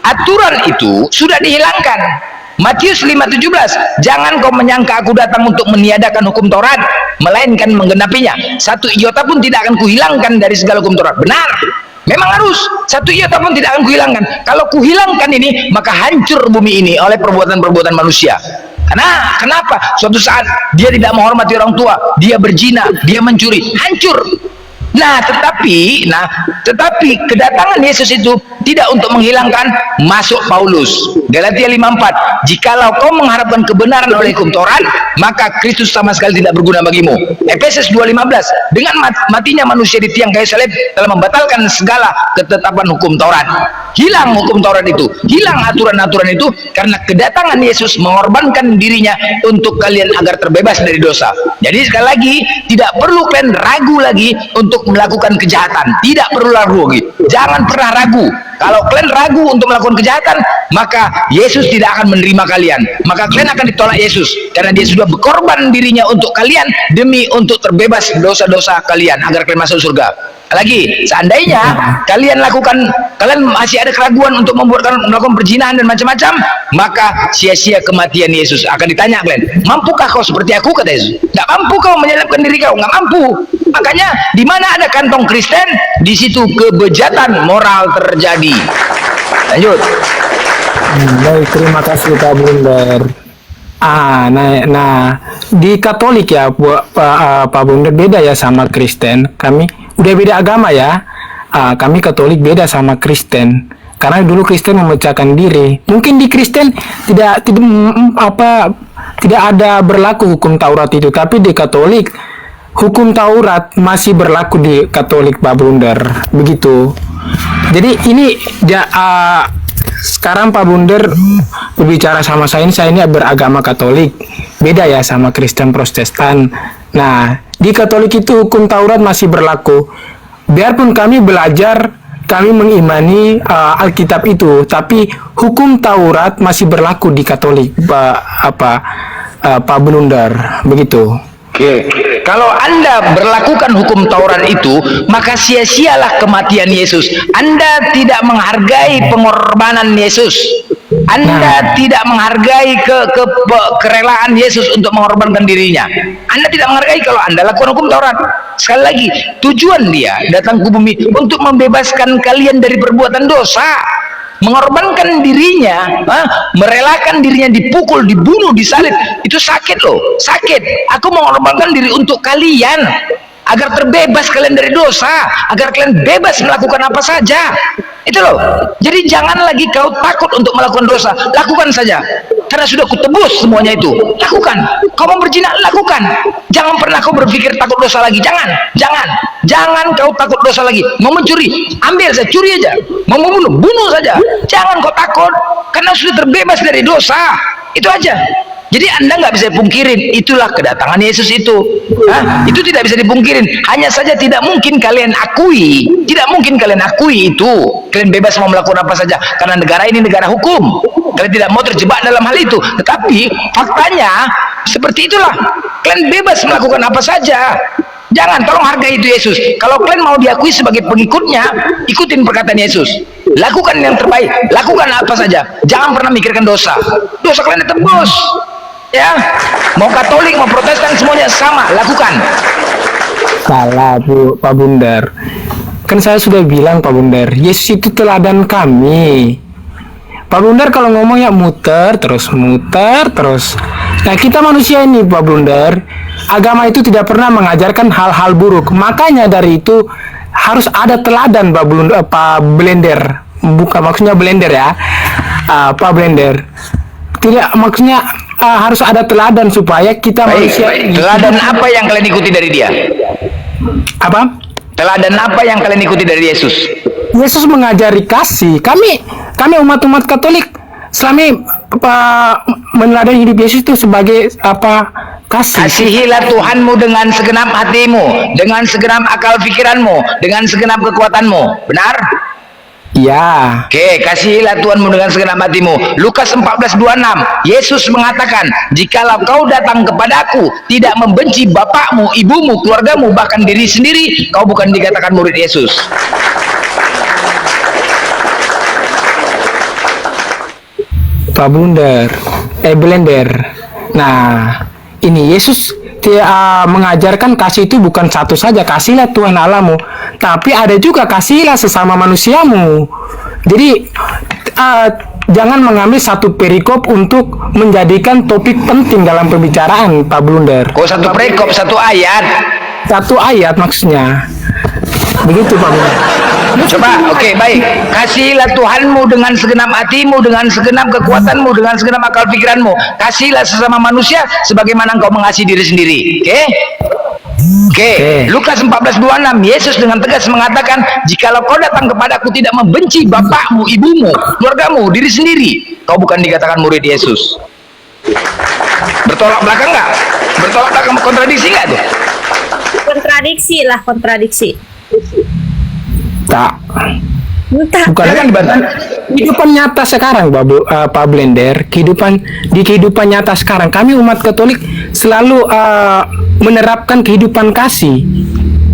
aturan itu sudah dihilangkan. Matius 5:17, jangan kau menyangka aku datang untuk meniadakan hukum Taurat, melainkan menggenapinya. Satu iota pun tidak akan kuhilangkan dari segala hukum Taurat. Benar, memang harus, satu iota pun tidak akan kuhilangkan. Kalau kuhilangkan ini, maka hancur bumi ini oleh perbuatan-perbuatan manusia. Karena kenapa? Suatu saat dia tidak menghormati orang tua, dia berzina, dia mencuri, hancur. Nah, tetapi kedatangan Yesus itu tidak untuk menghilangkan. Masuk Paulus, Galatia 5:4, jikalau kau mengharapkan kebenaran oleh hukum Taurat, maka Kristus sama sekali tidak berguna bagimu. Efesus 2:15, dengan matinya manusia di tiang kayu salib telah membatalkan segala ketetapan hukum Taurat. Hilang hukum Taurat itu, hilang aturan-aturan itu, karena kedatangan Yesus mengorbankan dirinya untuk kalian agar terbebas dari dosa. Jadi sekali lagi, tidak perlu kalian ragu lagi untuk melakukan kejahatan. Tidak perlu ragu lagi. Jangan pernah ragu. Kalau kalian ragu untuk melakukan kejahatan, maka Yesus tidak akan menerima kalian. Maka kalian akan ditolak Yesus, karena dia sudah berkorban dirinya untuk kalian demi untuk terbebas dosa-dosa kalian agar kalian masuk surga. Lagi, seandainya kalian masih ada keraguan untuk melakukan perzinahan dan macam-macam, maka sia-sia kematian Yesus. Akan ditanya kalian, mampukah kau seperti aku, kata Yesus? Nggak mampu kau menyelamatkan diri kau, nggak mampu. Makanya di mana ada kantong Kristen, di situ kebejatan moral terjadi. Lanjut. Baik, terima kasih Pak Bundar. Nah, di Katolik ya, Pak Bundar, beda ya sama Kristen. Kami udah beda agama ya. Kami Katolik beda sama Kristen. Karena dulu Kristen memecahkan diri. Mungkin di Kristen tidak ada berlaku hukum Taurat itu, tapi di Katolik hukum Taurat masih berlaku di Katolik, Pak Bundar. Begitu. Jadi ini sekarang Pak Bundar berbicara sama saya ini beragama Katolik, beda ya sama Kristen Protestan. Nah, di Katolik itu hukum Taurat masih berlaku. Biarpun kami belajar, kami mengimani Alkitab itu, tapi hukum Taurat masih berlaku di Katolik, Pak Bundar, begitu. Oke, kalau Anda berlakukan hukum Taurat itu, maka sia-sialah kematian Yesus. Anda tidak menghargai pengorbanan Yesus. Anda tidak menghargai kerelaan Yesus untuk mengorbankan dirinya. Anda tidak menghargai kalau Anda lakukan hukum Taurat. Sekali lagi, tujuan dia datang ke bumi untuk membebaskan kalian dari perbuatan dosa. Mengorbankan dirinya, merelakan dirinya dipukul, dibunuh, disalib, itu sakit loh, sakit. Aku mengorbankan diri untuk kalian agar terbebas kalian dari dosa, agar kalian bebas melakukan apa saja. Itu loh. Jadi jangan lagi kau takut untuk melakukan dosa, lakukan saja. Karena sudah kutebus semuanya itu. Lakukan. Kau mau berzina, lakukan. Jangan pernah kau berpikir takut dosa lagi. Jangan kau takut dosa lagi. Mau mencuri, ambil saja, curi aja. Mau membunuh, bunuh saja. Jangan kau takut, karena sudah terbebas dari dosa. Itu aja. Jadi Anda nggak bisa pungkirin, itulah kedatangan Yesus itu. Itu tidak bisa dipungkirin. Hanya saja tidak mungkin kalian akui, itu. Kalian bebas mau melakukan apa saja, karena negara ini negara hukum. Kalian tidak mau terjebak dalam hal itu. Tetapi faktanya seperti itulah. Kalian bebas melakukan apa saja. Jangan, tolong hargai itu Yesus. Kalau kalian mau diakui sebagai pengikutnya, ikutin perkataan Yesus. Lakukan yang terbaik, lakukan apa saja. Jangan pernah mikirkan dosa. Dosa kalian ditebus. Ya, mau Katolik, mau Protestan, semuanya sama, lakukan. Salah, Pak Bundar. Kan saya sudah bilang, Pak Bundar, Yesus itu teladan kami. Pak Bundar kalau ngomong ya muter terus. Nah, kita manusia ini, Pak Bundar, agama itu tidak pernah mengajarkan hal-hal buruk. Makanya dari itu harus ada teladan, Pak Blender. Bukan maksudnya blender ya, Pak Blender. Tidak, maksudnya harus ada teladan supaya kita manusia. Teladan apa yang kalian ikuti dari dia? Apa? Teladan apa yang kalian ikuti dari Yesus? Yesus mengajari kasih. Kami umat-umat Katolik selama meneladani hidup Yesus itu sebagai apa? Kasih. Kasihilah Tuhanmu dengan segenap hatimu, dengan segenap akal pikiranmu, dengan segenap kekuatanmu. Benar? Ya. Oke, kasihilah Tuhanmu dengan segenap hatimu. Lukas 14:26, Yesus mengatakan, jikalau kau datang kepadaku tidak membenci bapakmu, ibumu, keluargamu, bahkan diri sendiri, kau bukan dikatakan murid Yesus. Pak Bundar, Blender. Nah, ini Yesus mengajarkan kasih itu bukan satu saja, kasihlah Tuhan Allahmu, tapi ada juga kasihlah sesama manusiamu. Jadi jangan mengambil satu perikop untuk menjadikan topik penting dalam pembicaraan, Pak Blunder. Kok satu perikop, satu ayat? Satu ayat maksudnya. Begitu, Pak Blunder. Coba, oke, baik. Kasihlah Tuhanmu dengan segenap hatimu, dengan segenap kekuatanmu, dengan segenap akal pikiranmu. Kasihlah sesama manusia sebagaimana engkau mengasihi diri sendiri. Oke? Oke. Lukas 14:26, Yesus dengan tegas mengatakan, jikalau kau datang kepadaku tidak membenci bapakmu, ibumu, keluargamu, diri sendiri, kau bukan dikatakan murid Yesus. Bertolak belakang nggak? Bertolak belakang, kontradiksi nggak tuh? Kontradiksi lah, kontradiksi. Tak. Entah. Bukan kan kehidupan nyata sekarang, Pak Blender. Di kehidupan nyata sekarang, kami umat Katolik selalu menerapkan kehidupan kasih.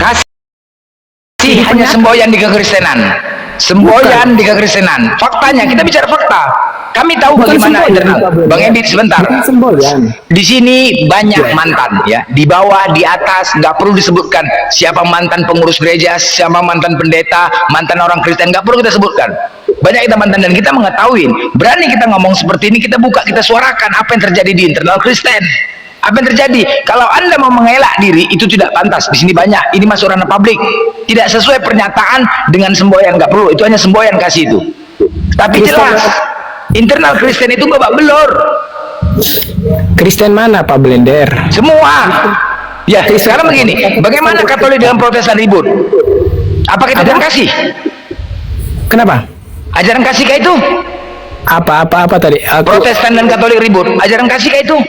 Kasih hanya semboyan di kekristenan. Semboyan di kekristenan. Faktanya, kita bicara fakta. Kami tahu Bukan bagaimana semboyan, internal. Pak Blender. Bang Ebit sebentar. Bukan semboyan. Di sini banyak mantan, ya. Di bawah, di atas, nggak perlu disebutkan siapa mantan pengurus gereja, siapa mantan pendeta, mantan orang Kristen, nggak perlu kita sebutkan. Banyak kita mantan dan kita mengetahui. Berani kita ngomong seperti ini, kita buka, kita suarakan apa yang terjadi di internal Kristen. Apa yang terjadi? Kalau Anda mau mengelak diri, itu tidak pantas. Di sini banyak. Ini masuk ranah publik. Tidak sesuai pernyataan dengan semboyan, nggak perlu. Itu hanya semboyan kasih itu. Tapi jelas, internal Kristen itu babak belur. Kristen mana, Pak Blender? Semua. Ya, sekarang begini. Bagaimana Katolik dengan Protestan ribut? Apa kita ajaran kasih? Kenapa? Ajaran kasih kayak itu? Apa tadi? Protestan dan Katolik ribut. Ajaran kasih kayak itu?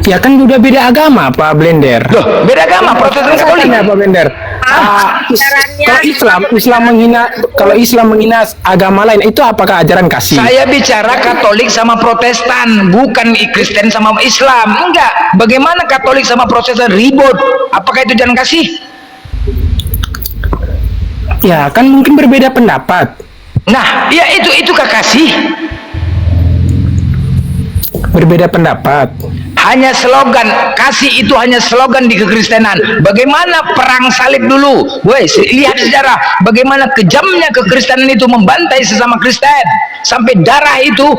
Ya kan udah beda agama, Pak Blender. Loh, beda agama, Protestan dan Katolik. Pak Blender. Kalau Islam menghina agama lain, itu apakah ajaran kasih? Saya bicara Katolik sama Protestan, bukan Kristen sama Islam. Enggak. Bagaimana Katolik sama Protestan ribut? Apakah itu ajaran kasih? Ya, kan mungkin berbeda pendapat. Nah, ya itu kasih. Berbeda pendapat. Hanya slogan, kasih itu hanya slogan di kekristenan. Bagaimana perang salib dulu? Woi, lihat sejarah bagaimana kejamnya kekristenan itu membantai sesama Kristen. Sampai darah itu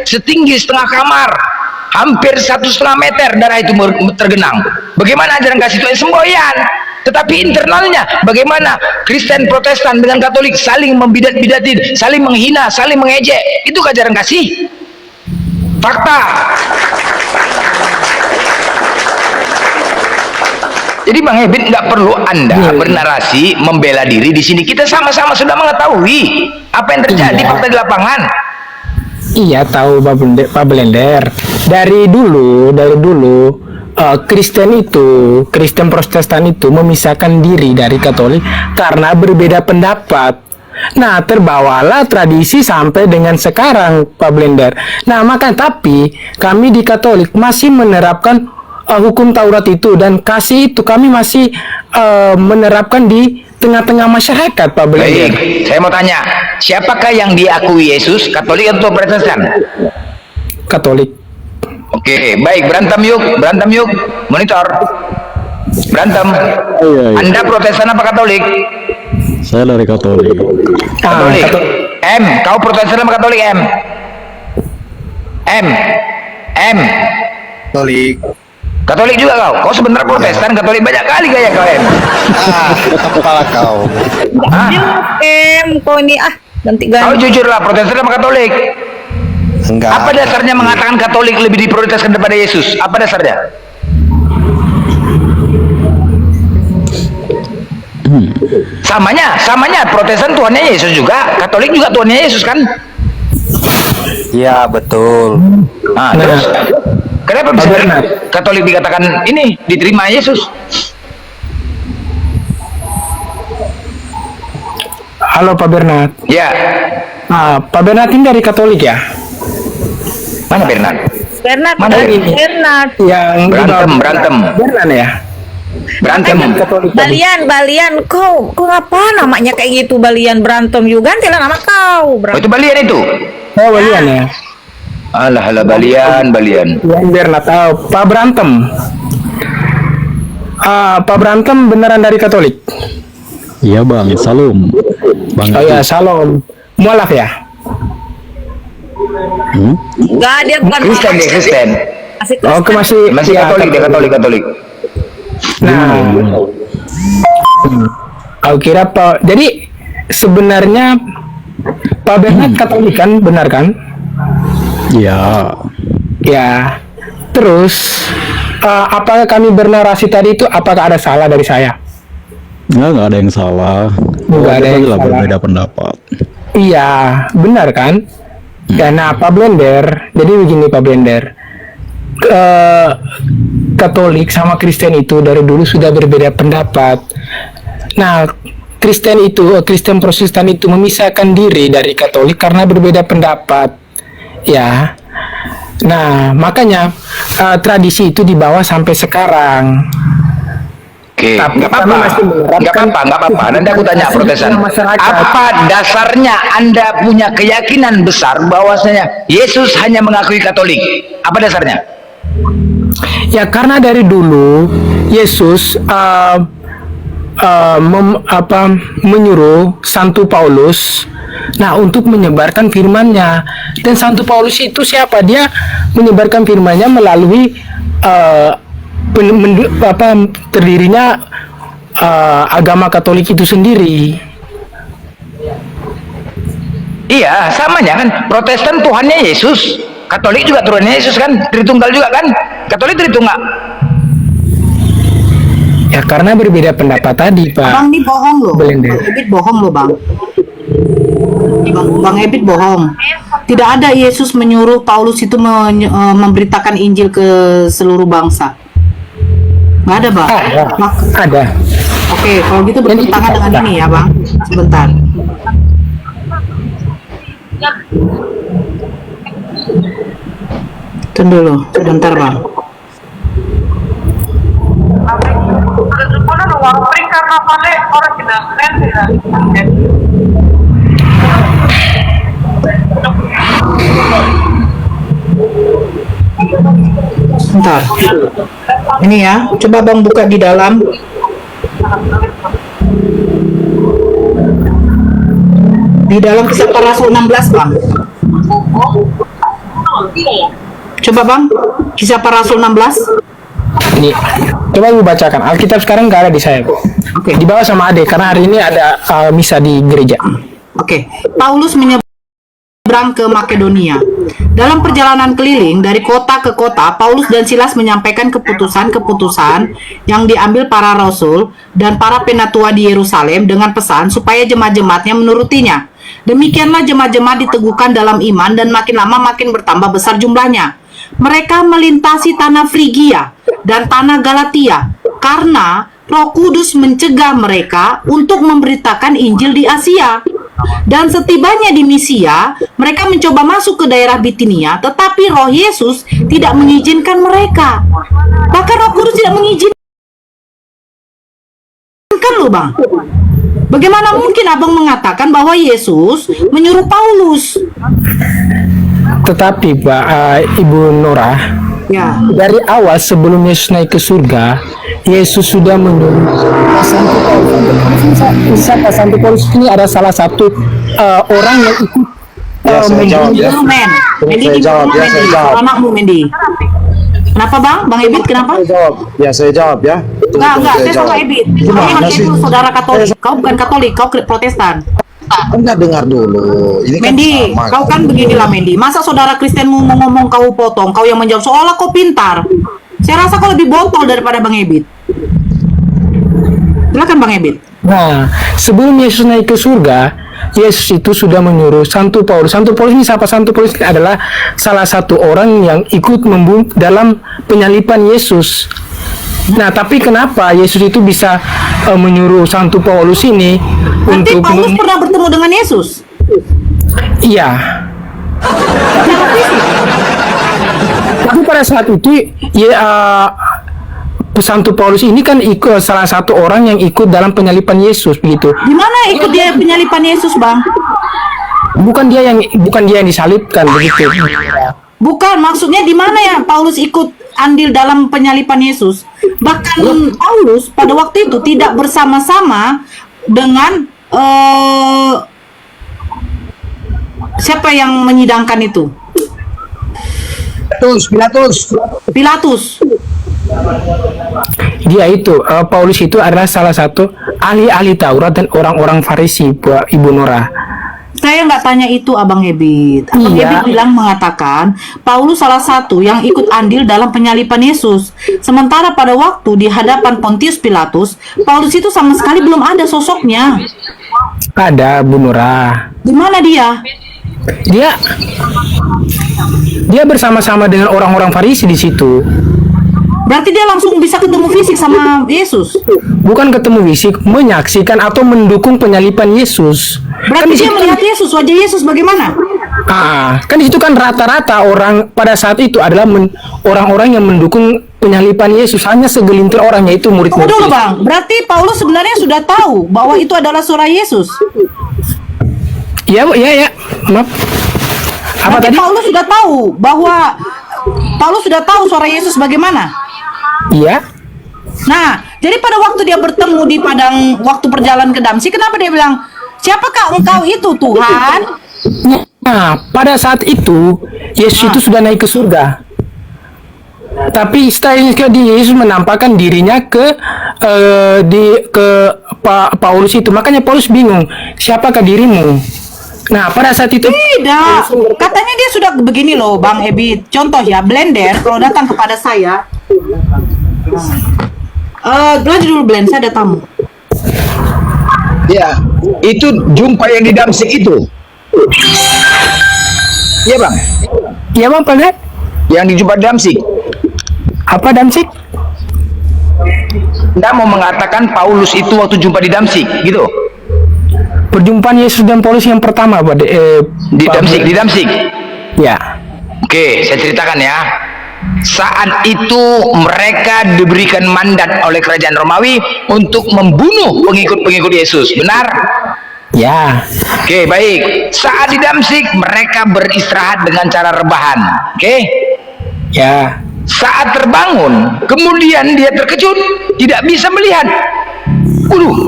setinggi setengah kamar. Hampir 1,5 meter darah itu tergenang. Bagaimana ajaran kasih itu semboyan? Tetapi internalnya bagaimana Kristen Protestan dengan Katolik saling membidat-bidatin, saling menghina, saling mengejek. Itu ajaran kasih. Fakta. Jadi Bang Ebit, nggak perlu Anda bernarasi membela diri di sini. Kita sama-sama sudah mengetahui apa yang terjadi fakta di lapangan. Iya, tahu Pak Blender. Dari dulu Kristen Protestan itu memisahkan diri dari Katolik karena berbeda pendapat. Nah, terbawalah tradisi sampai dengan sekarang, Pak Blender. Nah, tapi kami di Katolik masih menerapkan hukum Taurat itu, dan kasih itu kami masih menerapkan di tengah-tengah masyarakat, Pak Blender. Baik, saya mau tanya, siapakah yang diakui Yesus, Katolik atau Protestan? Katolik. Oke, baik, berantem yuk, monitor. Berantem. Anda Protestan apa Katolik? Saya dari Katolik. Katolik. M, kau Protestan apa Katolik? M. Katolik. Katolik juga kau. Kau sebenarnya Protestan, Katolik banyak kali gaya kau M. Kepala kau. Kau ini ganti-ganti. Kau jujurlah, Protestan apa Katolik? Enggak. Apa dasarnya mengatakan Katolik lebih diprioritaskan daripada Yesus? Apa dasarnya? Samanya Protestan Tuhannya Yesus juga, Katolik juga Tuhannya Yesus kan? Iya, betul. Nah, terus kenapa bisa Katolik dikatakan ini diterima Yesus? Halo Pak Bernard. Ya. Pak Bernard ini dari Katolik ya? Mana Bernard? Mana ini? Bernard. Yang Berantem. Bernard ya? Berantem. Balian, kau apa namanya kayak gitu, balian berantem juga, gantilah nama kau. Oh, itu balian itu. Oh, balian ya. Alah balian. Ya, biar nggak tahu. Pak Berantem. Pak Berantem beneran dari Katolik? Iya bang, salam. Bang. Oh ya, salam. Mualaf ya? Enggak, dia bukan Kristen dia Kristen. Oh, Masih ya, Katolik, dia Katolik. Nah, aku kira Pak. Jadi sebenarnya Pak Bernard Katolik kan, benar kan? Iya. Ya. Terus, apakah kami bernarasi tadi itu apakah ada salah dari saya? Nggak ada yang salah. Nggak ada yang Lah salah. berbeda pendapat. Iya, benar kan? Ya, nah Pak Blender, jadi begini Pak Blender, Katolik sama Kristen itu dari dulu sudah berbeda pendapat. Nah, Kristen Protestan itu memisahkan diri dari Katolik karena berbeda pendapat, ya. Nah, makanya tradisi itu dibawa sampai sekarang. Oke, Tapi nggak kami masih apa-apa. menerapkan Nanti aku tanya Protestan. masyarakat. Apa dasarnya Anda punya keyakinan besar bahwasanya Yesus hanya mengakui Katolik? Apa dasarnya? Ya karena dari dulu Yesus menyuruh Santo Paulus untuk menyebarkan firman-Nya. Dan Santo Paulus itu siapa? Dia menyebarkan firman-Nya melalui terdirinya agama Katolik itu sendiri. Iya, samanya kan. Protestan Tuhannya Yesus, Katolik juga Tuhannya Yesus kan, Tritunggal juga kan. Katolik Tritunggal. Ya karena berbeda pendapat tadi, Pak. Bang, ini bohong loh. Blender. Bang Ebit bohong loh, Bang. Bang Ebit bohong. Tidak ada Yesus menyuruh Paulus itu memberitakan Injil ke seluruh bangsa. Nggak ada, Bang. Ada. Oke, kalau gitu bertentangan dengan ini ya, Bang. Sebentar. Tunggu dulu, sebentar, Bang. Bentar. Ini ya, coba Bang buka di dalam. Di dalam Kisah Para Rasul 16, Bang. Coba Bang, Kisah Para Rasul 16. Ini, coba Ibu bacakan. Alkitab sekarang nggak ada di saya. Oke. Dibawa sama Ade karena hari ini ada misa di gereja. Oke. Paulus menyeberang ke Makedonia. Dalam perjalanan keliling dari kota ke kota, Paulus dan Silas menyampaikan keputusan-keputusan yang diambil para rasul dan para penatua di Yerusalem dengan pesan supaya jemaat-jemaatnya menurutinya. Demikianlah jemaat-jemaat diteguhkan dalam iman dan makin lama makin bertambah besar jumlahnya. Mereka melintasi tanah Frigia dan tanah Galatia karena Roh Kudus mencegah mereka untuk memberitakan Injil di Asia. Dan setibanya di Misia, mereka mencoba masuk ke daerah Bitinia, tetapi Roh Yesus tidak mengizinkan mereka. Bahkan Roh Kudus tidak mengizinkan loh, Bang. Bagaimana mungkin Abang mengatakan bahwa Yesus menyuruh Paulus? Tetapi Pak, Ibu Nora, Ya. dari awal sebelum Yesus naik ke surga, Yesus sudah menyuruh Santo Paulus. Santo Paulus ini ada salah satu orang yang ikut Dulu, Men. Mendi, anakmu Mendi. Kenapa Bang? Bang Ebit kenapa? Saya jawab ya. Enggak, saya sama Ebit. Kamu itu saudara Katolik. Kau bukan Katolik, kau Protestan. Enggak dengar dulu. Ini Mendi, kau kan beginilah Mendi. Masa saudara Kristenmu mau ngomong kau potong, kau yang menjawab seolah kau pintar. Saya rasa kau lebih botol daripada Bang Ebit. Silakan Bang Ebit. Nah, sebelum Yesus naik ke surga, Yesus itu sudah menyuruh Santo Paulus. Santo Paulus ini siapa? Santo Paulus ini adalah salah satu orang yang ikut dalam penyalipan Yesus. Nah, tapi kenapa Yesus itu bisa menyuruh Santo Paulus ini Nanti untuk Paulus pernah bertemu dengan Yesus? Iya. Tapi pada saat itu Santo Paulus ini kan ikut salah satu orang yang ikut dalam penyalipan Yesus begitu. Di mana ikut dia penyalipan Yesus, Bang? bukan dia yang disalibkan begitu. Bukan, maksudnya di mana ya Paulus ikut andil dalam penyalipan Yesus? Bahkan Paulus pada waktu itu tidak bersama-sama dengan siapa yang menyidangkan itu? Pilatus. Dia itu Paulus itu adalah salah satu ahli-ahli Taurat dan orang-orang Farisi, Ibu Nora. Saya nggak tanya itu, Abang Ebit. Abang Ebit bilang mengatakan Paulus salah satu yang ikut andil dalam penyalipan Yesus. Sementara pada waktu di hadapan Pontius Pilatus, Paulus itu sama sekali belum ada sosoknya. Ada, Bu Nora. Di mana dia? Dia bersama-sama dengan orang-orang Farisi di situ. Berarti dia langsung bisa ketemu fisik sama Yesus? Bukan ketemu fisik, menyaksikan atau mendukung penyalipan Yesus. Berarti dia melihat Yesus, wajah Yesus bagaimana? Kan di situ kan rata-rata orang pada saat itu adalah orang-orang yang mendukung penyalipan Yesus, hanya segelintir orang, yaitu murid-murid. Tunggu dulu Bang, berarti Paulus sebenarnya sudah tahu bahwa itu adalah suara Yesus? Iya, maaf. Apa berarti tadi? Paulus sudah tahu bahwa suara Yesus bagaimana? Iya. Nah, jadi pada waktu dia bertemu di padang waktu perjalanan ke Damsyik, kenapa dia bilang, "Siapakah engkau itu, Tuhan?" Nah, pada saat itu Yesus itu sudah naik ke surga. Tapi setelah Yesus menampakkan dirinya ke Paulus itu, makanya Paulus bingung, siapakah dirimu? Nah, pada saat itu tidak, katanya dia sudah begini loh, Bang Ebit. Contoh ya, Blender kalau datang kepada saya, lanjut dulu Blend, saya ada tamu. Ya, itu jumpa yang di Damsyik itu. Iya Bang. Iya Bang, Pak. Yang dijumpa di Damsyik. Apa Damsyik? Anda mau mengatakan Paulus itu waktu jumpa di Damsyik, gitu? Perjumpaan Yesus dan Paulus yang pertama, Pak. Di Damsyik. Ya. Oke, saya ceritakan ya. Saat itu mereka diberikan mandat oleh kerajaan Romawi untuk membunuh pengikut-pengikut Yesus, benar? Ya. Oke, baik. Saat di Damsyik mereka beristirahat dengan cara rebahan. Oke? Ya. Saat terbangun, kemudian dia terkejut, tidak bisa melihat.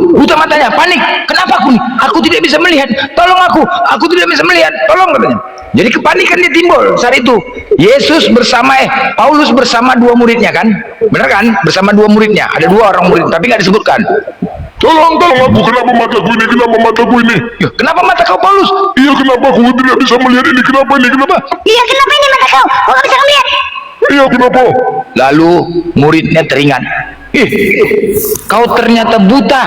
Buta matanya, panik. Kenapa aku nih? Aku tidak bisa melihat. Tolong aku tidak bisa melihat. Tolong, katanya. Jadi kepanikan dia timbul saat itu. Paulus bersama dua muridnya kan? Benar kan? Bersama dua muridnya. Ada dua orang murid, tapi nggak disebutkan. Tolong aku, kenapa mataku ini? Ya, kenapa mata kau, Paulus? Iya, kenapa aku tidak bisa melihat ini? Kenapa? Iya, kenapa ini mata kau? Kau nggak bisa melihat? Iya, kenapa? Lalu muridnya teringat. Kau ternyata buta.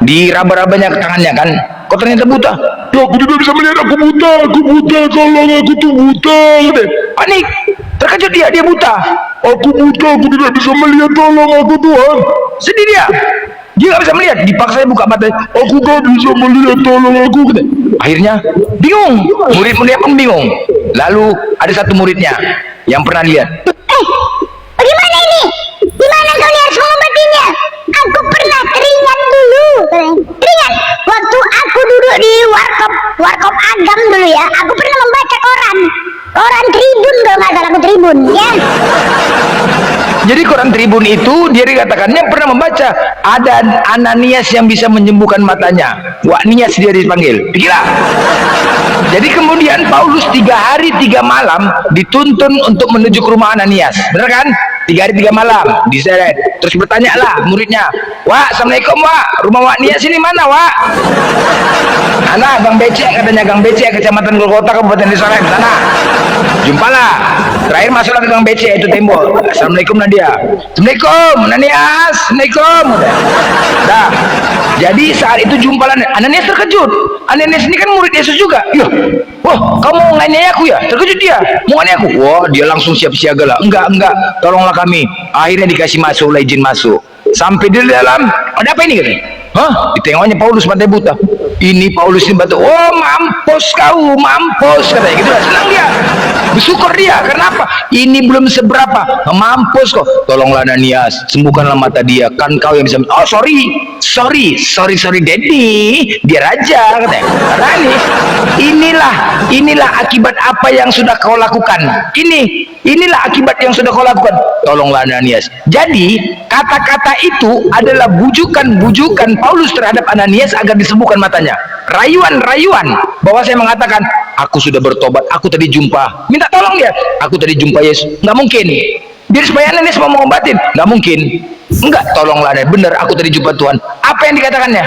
Diraba-rabanya tangannya kan? Kau ternyata buta. Ya, aku tidak bisa melihat, aku buta, tolong, aku tuh buta. Panik, terkejut dia buta. Aku buta, aku tidak bisa melihat, tolong aku Tuhan. Sedih dia nggak bisa melihat, dipaksa buka mata. Aku nggak bisa melihat, tolong aku. Akhirnya bingung, murid-muridnya pun bingung. Lalu ada satu muridnya yang pernah lihat. Bagaimana ini? Gimana kau harus mengobatinya? Aku pernah teringat dulu. Teringat waktu aku duduk di warkop agam dulu ya. Aku pernah membaca koran Tribun, kalau nggak salah, aku Tribun ya. Jadi koran Tribun itu dia dikatakannya pernah membaca ada Ananias yang bisa menyembuhkan matanya. Waknias dia dipanggil. Pikirlah. Jadi kemudian Paulus 3 hari 3 malam dituntun untuk menuju ke rumah Ananias. Benar kan? 3 hari 3 malam diseret. Terus bertanya lah muridnya, "Wak, assalamualaikum Wak, rumah Waknias ini mana Wak?" "Anak Gang Becek," katanya. Gang Becek, Kecamatan Golgota, Kabupaten Yerusalem, sana. Jumpalah. Terakhir masuklah ke Gang Becek, itu tembok. "Assalamualaikum Nadia." "Assalamualaikum Ananias." "Assalamualaikum." Dah. Jadi saat itu jumpalah. Ananias terkejut. Ananias ini kan murid Yesus juga. "Iya, wah, kamu mau nganiaya aku ya?" Terkejut dia. "Mau nganiaya aku?" Wah, dia langsung siap siaga lah. Enggak, tolonglah kami. Akhirnya dikasih masuk, izin masuk. Sampai di dalam, ada apa ini katanya? Hah? Ditengoknya Paulus mata buta. Ini Paulus ini batu. "Oh, mampus kau, mampus," katanya gitu. Senang dia, bersyukur dia. Karena apa? Ini belum seberapa. Mampus kok. Tolonglah Ananias, sembuhkanlah mata dia. Kan kau yang bisa. Oh sorry Daddy. Dia raja katanya. Karena inilah akibat apa yang sudah kau lakukan. Inilah akibat yang sudah kau lakukan. Tolonglah Ananias. Jadi kata-kata itu adalah bujukan Paulus terhadap Ananias agar disembuhkan matanya. Rayuan bahwa saya mengatakan, aku sudah bertobat, aku tadi jumpa, minta tolong dia, aku tadi jumpa Yesus. Nggak mungkin. Biar supaya Ananias mau mengobatin, nggak mungkin. Enggak, tolonglah deh, benar aku tadi jumpa Tuhan. Apa yang dikatakannya?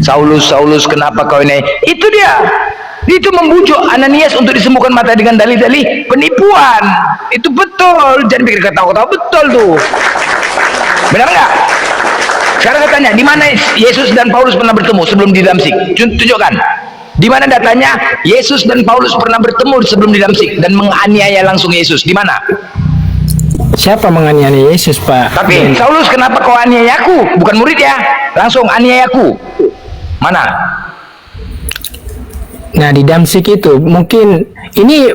Saulus, kenapa kau ini? Itu dia. Itu membujuk Ananias untuk disembuhkan mata dengan dalih-dalih penipuan. Itu betul. Jangan pikir ketawa-ketawa, betul tuh. Benar nggak? Sekarang katanya, di mana Yesus dan Paulus pernah bertemu sebelum di Damsik? Tunjukkan. Di mana datanya Yesus dan Paulus pernah bertemu sebelum di Damsik dan menganiaya langsung Yesus? Di mana? Siapa menganiaya Yesus, Pak? Tapi Saulus, kenapa kau aniaya aku? Bukan murid ya, langsung aniaya aku. Mana? Nah, di Damsik itu mungkin ini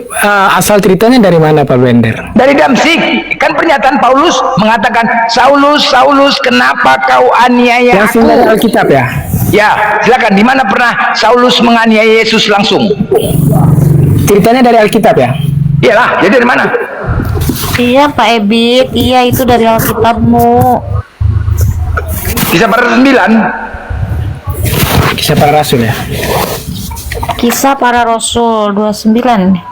asal ceritanya dari mana, Pak Blender? Dari Damsik. Kan pernyataan Paulus mengatakan, Saulus, kenapa kau aniaya Yang aku? dari Alkitab ya? Ya, silakan. Di mana pernah Saulus menganiaya Yesus langsung? Ceritanya dari Alkitab ya? Iyalah, jadi dari mana? Iya Pak Ebit, iya itu dari Alkitabmu. Kisah para 9. Kisah para Rasul ya? Kisah para Rasul 29.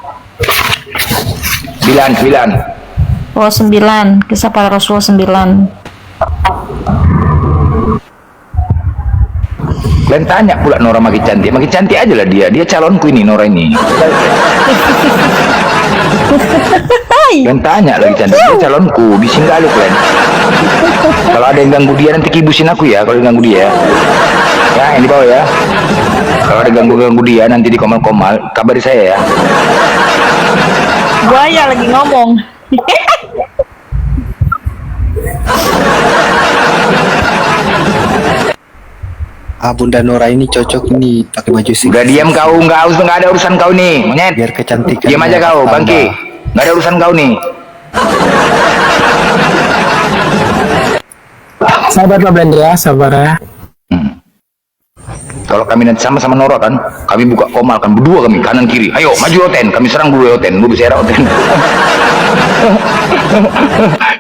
9. Oh 9, Kisah para Rasul 9. Kalian tanya pula Nora makin cantik aja lah dia calonku ini, Nora ini. Kalian tanya lagi cantik, dia calonku, disinggali kalian. Kalau ada yang ganggu dia nanti kibusin aku ya, kalau ganggu dia. Ya, yang di bawah ya. Kalau ada ganggu dia nanti di komal-komal, kabari saya ya. Buaya lagi ngomong. Bunda Nora ini cocok ini pakai baju sih. Udah diam kau, nggak ada urusan kau nih, monyet. Biar kecantikan. Diam aja kau, bangke. Nggak ada urusan kau nih. Sabar Pak Blender ya, sabar ya. Kalau kami nanti sama-sama Nora kan, kami buka komal kan, berdua kami kanan kiri. Ayo maju Oten, kami serang dulu Oten, lu bisa Oten.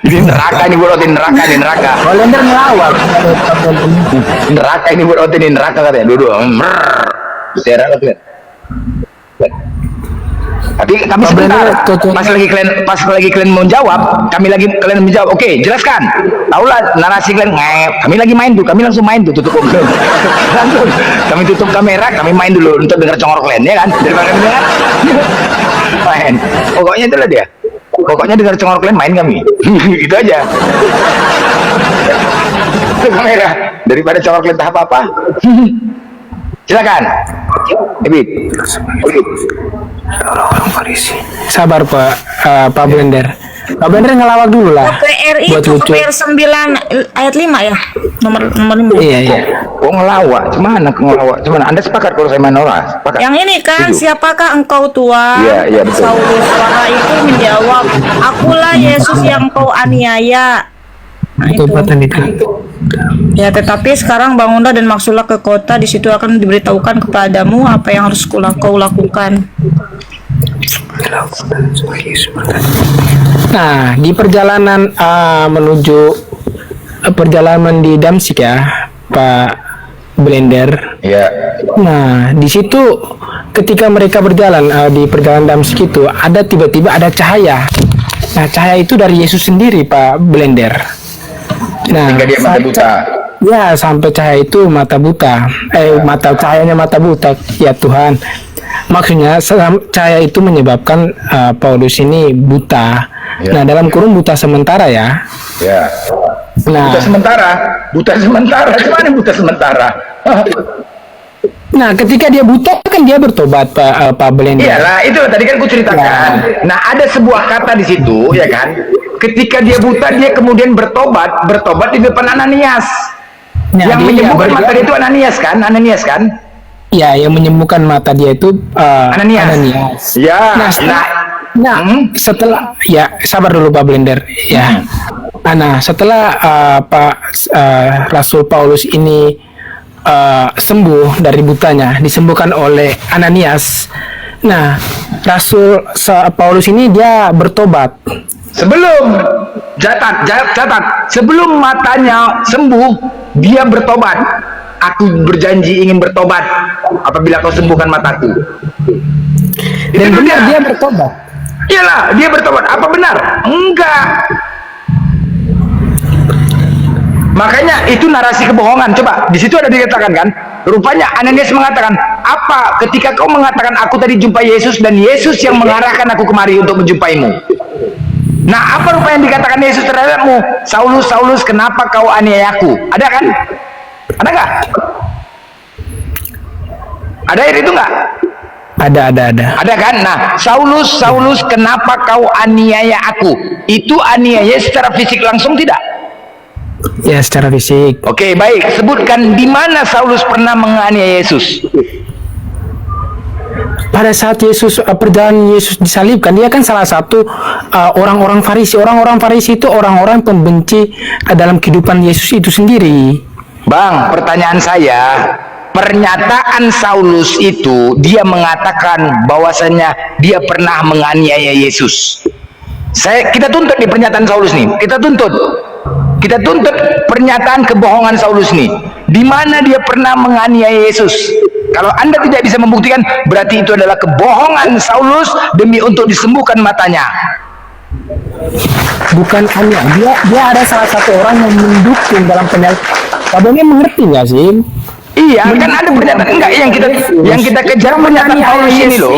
Ini neraka ini buat Oten, neraka. Blender ngelawak. Neraka ini buat Oten, ini neraka katanya, dua-dua. Bisa Oten. Tapi kami sebentar, pas lagi kalian mau jawab, kalian menjawab, oke, jelaskan. Taulah narasi kalian, kami lagi main tuh, kami langsung main tuh, tutup langsung, kami tutup kamera, kami main dulu untuk dengar congor kalian, ya kan? Daripada kami dengar, main. Pokoknya itulah dia. Pokoknya dengar congor kalian, main kami. Gitu aja. Kamera, daripada congor kalian tahap apa? Silakan. Ebit. Orang Farisi. Sabar Pak Blender. Pak Blender ngelawak dulu lah. KPR Buat itu lucu. KPR 9 ayat 5 ya. Nomor 5. Iya. Kok ngelawak? Cuman Anda sepakat kalau saya main Nora? Sepakat. Yang ini kan, Setuju. siapakah engkau Tuhan? Iya, betul. Saulus suara itu menjawab, akulah Yesus yang kau aniaya. Nah, itu. Ya, tetapi sekarang bangunlah dan masuklah ke kota, di situ akan diberitahukan kepadamu apa yang harus kau lakukan. Nah, di perjalanan menuju perjalanan di Damsik ya, Pak Blender. Iya. Nah, di situ ketika mereka berjalan di perjalanan Damsik itu tiba-tiba ada cahaya. Nah, cahaya itu dari Yesus sendiri, Pak Blender. Nah, hingga dia mata buta. Ya, sampai cahaya itu mata buta. Cahayanya mata buta. Ya Tuhan. Maksudnya cahaya itu menyebabkan Paulus ini buta. Ya. Nah, dalam kurung buta sementara ya. Ya. Nah, Buta sementara. Gimana buta sementara? nah, ketika dia buta kan dia bertobat, Pak Blender. Iyalah, itu tadi kan ku ceritakan. Ya. Nah, ada sebuah kata di situ, ya kan? Ketika dia buta, dia kemudian bertobat di depan Ananias. Nah, yang menyembuhkan mata dia itu Ananias kan? Ya, yang menyembuhkan mata dia itu Ananias. Ya. Nah, setelah ya sabar dulu Pak Blender ya. Nah, setelah Rasul Paulus ini sembuh dari butanya, disembuhkan oleh Ananias. Nah, Paulus ini dia bertobat. Sebelum catat, sebelum matanya sembuh, dia bertobat. Aku berjanji ingin bertobat apabila kau sembuhkan mataku. Dan benar dia bertobat. Iyalah, dia bertobat. Apa benar? Enggak. Makanya itu narasi kebohongan. Coba, di situ ada dikatakan kan, rupanya Ananias mengatakan, apa ketika kau mengatakan aku tadi jumpa Yesus dan Yesus yang mengarahkan aku kemari untuk menjumpaimu. Nah, apa rupanya yang dikatakan Yesus terhadapmu? Saulus, Saulus, kenapa kau aniaya aku? Ada kan? Ada nggak? Ada ayat itu nggak? Ada. Ada kan? Nah, Saulus, Saulus, kenapa kau aniaya aku? Itu aniaya secara fisik langsung tidak? Ya, secara fisik. Oke, baik. Sebutkan di mana Saulus pernah menganiaya Yesus. Pada saat perjalanan Yesus disalibkan, dia kan salah satu orang-orang Farisi. Orang-orang Farisi itu orang-orang pembenci dalam kehidupan Yesus itu sendiri. Bang, pertanyaan saya, pernyataan Saulus itu dia mengatakan bahwasannya dia pernah menganiaya Yesus. Kita tuntut di pernyataan Saulus nih. Kita tuntut pernyataan kebohongan Saulus nih. Di mana dia pernah menganiaya Yesus? Kalau Anda tidak bisa membuktikan, berarti itu adalah kebohongan Saulus demi untuk disembuhkan matanya. Bukan hanya dia ada salah satu orang yang mendukung dalam penyakit. Abangnya mengerti nggak sih? Iya, kan ada pernyataan enggak yang kita kejar pernyataan Paulus ini loh.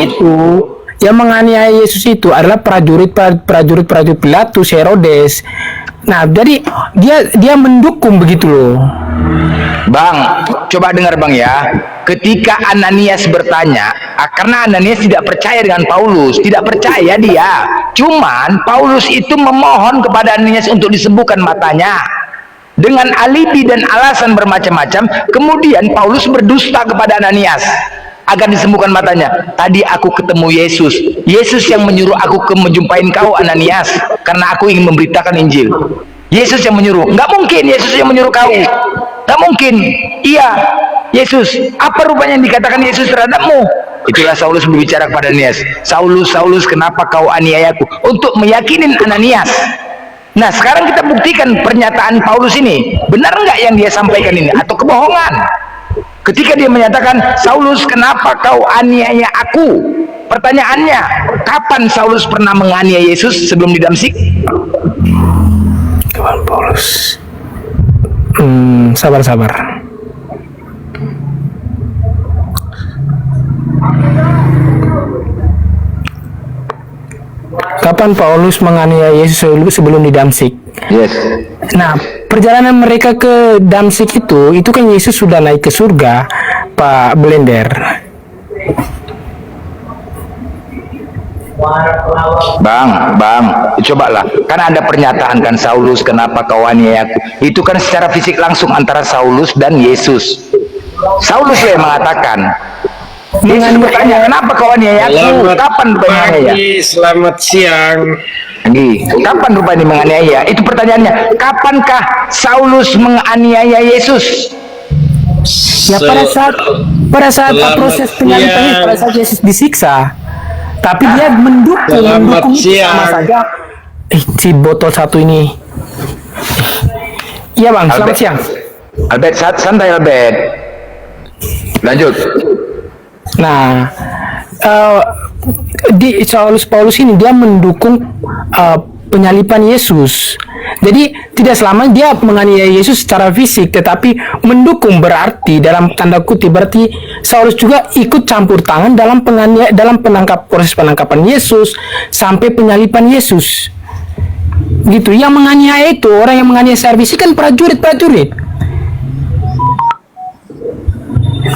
Yang menganiaya Yesus itu adalah prajurit Pilatus, Herodes. Nah, jadi dia mendukung begitu loh. Bang, coba dengar Bang ya. Ketika Ananias bertanya, karena Ananias tidak percaya dengan Paulus, tidak percaya dia. Cuman Paulus itu memohon kepada Ananias untuk disembuhkan matanya. Dengan alibi dan alasan bermacam-macam, kemudian Paulus berdusta kepada Ananias agar disembuhkan matanya. Tadi aku ketemu Yesus. Yesus yang menyuruh aku menjumpain kau, Ananias, karena aku ingin memberitakan Injil. Yesus yang menyuruh. Nggak mungkin Yesus yang menyuruh kau. Nggak mungkin. Iya, Yesus. Apa rupanya yang dikatakan Yesus terhadapmu? Itulah Saulus berbicara kepada Ananias. Saulus, Saulus, kenapa kau aniayaku? Untuk meyakinin Ananias. Nah, sekarang kita buktikan pernyataan Paulus ini. Benar nggak yang dia sampaikan ini? Atau kebohongan? Ketika dia menyatakan, Saulus, kenapa kau aniaya aku? Pertanyaannya, kapan Saulus pernah menganiaya Yesus sebelum di Damsik? Kawan Paulus. Sabar. Kapan Paulus menganiaya Yesus sebelum di Damsik? Yes. Nah, perjalanan mereka ke Damsik itu kan Yesus sudah naik ke surga, Pak Blender. Bang, cobalah. Kan ada pernyataan kan, Saulus, kenapa kau aniaya aku? Itu kan secara fisik langsung antara Saulus dan Yesus. Saulus yang mengatakan. Yesus bertanya, kenapa kau aniaya aku? Kapan rupanya? Selamat siang. Kapan rupanya menganiaya? Itu pertanyaannya. Kapankah Saulus menganiaya Yesus? Ya, pada saat proses penyalibannya, pada saat Yesus disiksa. Tapi dia mendukung sama saja. Si botol satu ini. Iya Bang, selamat siang. Albert, santai Albert. Lanjut. Nah, di Paulus ini dia mendukung penyaliban Yesus. Jadi tidak selama dia menganiaya Yesus secara fisik, tetapi mendukung berarti dalam tanda kutip berarti Saulus juga ikut campur tangan dalam proses penangkapan Yesus sampai penyaliban Yesus. Gitu. Yang menganiaya itu orang yang menganiaya secara fisik kan prajurit.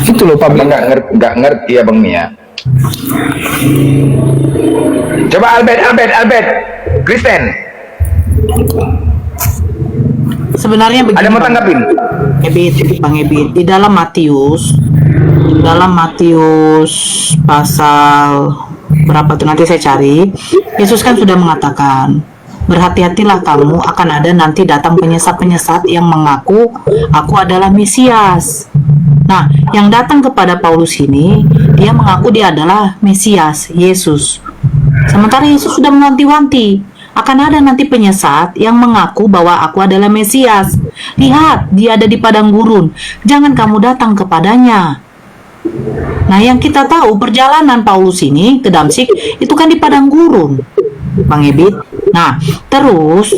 Itu loh Pak. Nggak ngerti ya Bang Mia. Coba Albert, Kristen. Sebenarnya begini. Ada mau tanggapin? Bang Ebit, di dalam Matius pasal Berapa tuh nanti saya cari. Yesus kan sudah mengatakan, berhati-hatilah kamu, akan ada nanti datang penyesat-penyesat yang mengaku aku adalah Mesias. Nah, yang datang kepada Paulus ini, dia mengaku dia adalah Mesias, Yesus. Sementara Yesus sudah mewanti-wanti, akan ada nanti penyesat yang mengaku bahwa aku adalah Mesias. Lihat, dia ada di padang gurun. Jangan kamu datang kepadanya. Nah, yang kita tahu perjalanan Paulus ini ke Damsyik itu kan di padang gurun, Bang Ebit. Nah, terus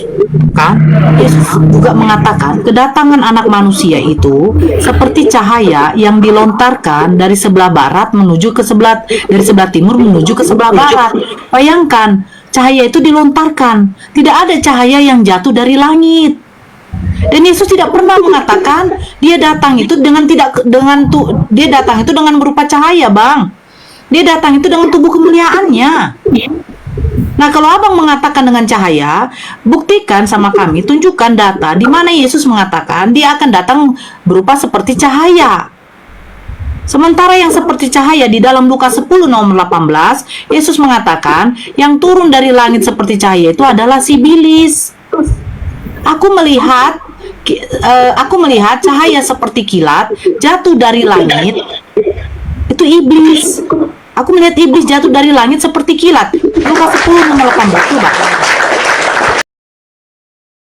kan Yesus juga mengatakan kedatangan anak manusia itu seperti cahaya yang dilontarkan dari sebelah barat menuju ke sebelah, dari sebelah timur menuju ke sebelah barat. Bayangkan, cahaya itu dilontarkan, tidak ada cahaya yang jatuh dari langit. Dan Yesus tidak pernah mengatakan dia datang itu dia datang itu dengan berupa cahaya, Bang. Dia datang itu dengan tubuh kemuliaannya. Nah, kalau Abang mengatakan dengan cahaya, buktikan sama kami, tunjukkan data di mana Yesus mengatakan dia akan datang berupa seperti cahaya. Sementara yang seperti cahaya di dalam Lukas 10 nomor 18, Yesus mengatakan yang turun dari langit seperti cahaya itu adalah si Iblis. Aku melihat cahaya seperti kilat jatuh dari langit. Itu iblis. Aku melihat iblis jatuh dari langit seperti kilat. Lukas 10 nomor 18 coba.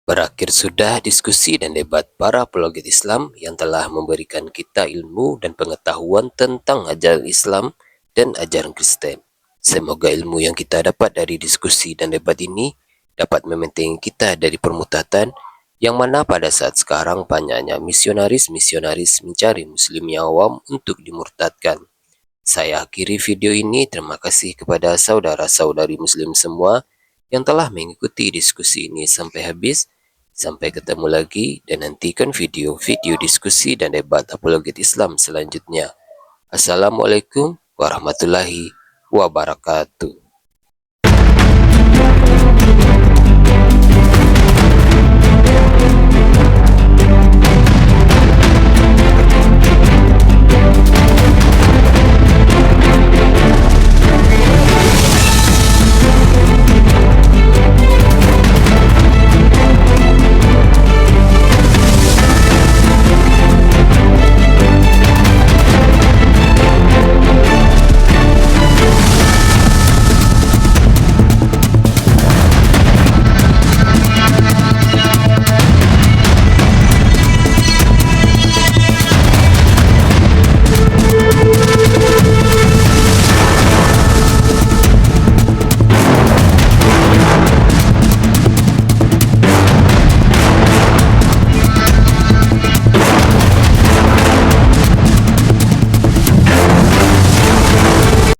Berakhir sudah diskusi dan debat para apologet Islam yang telah memberikan kita ilmu dan pengetahuan tentang ajaran Islam dan ajaran Kristen. Semoga ilmu yang kita dapat dari diskusi dan debat ini dapat membentengi kita dari permutatan yang mana pada saat sekarang banyaknya misionaris-misionaris mencari muslim yang awam untuk dimurtadkan. Saya akhiri video ini. Terima kasih kepada saudara-saudari muslim semua yang telah mengikuti diskusi ini sampai habis. Sampai ketemu lagi dan nantikan video-video diskusi dan debat apologet Islam selanjutnya. Assalamualaikum warahmatullahi wabarakatuh.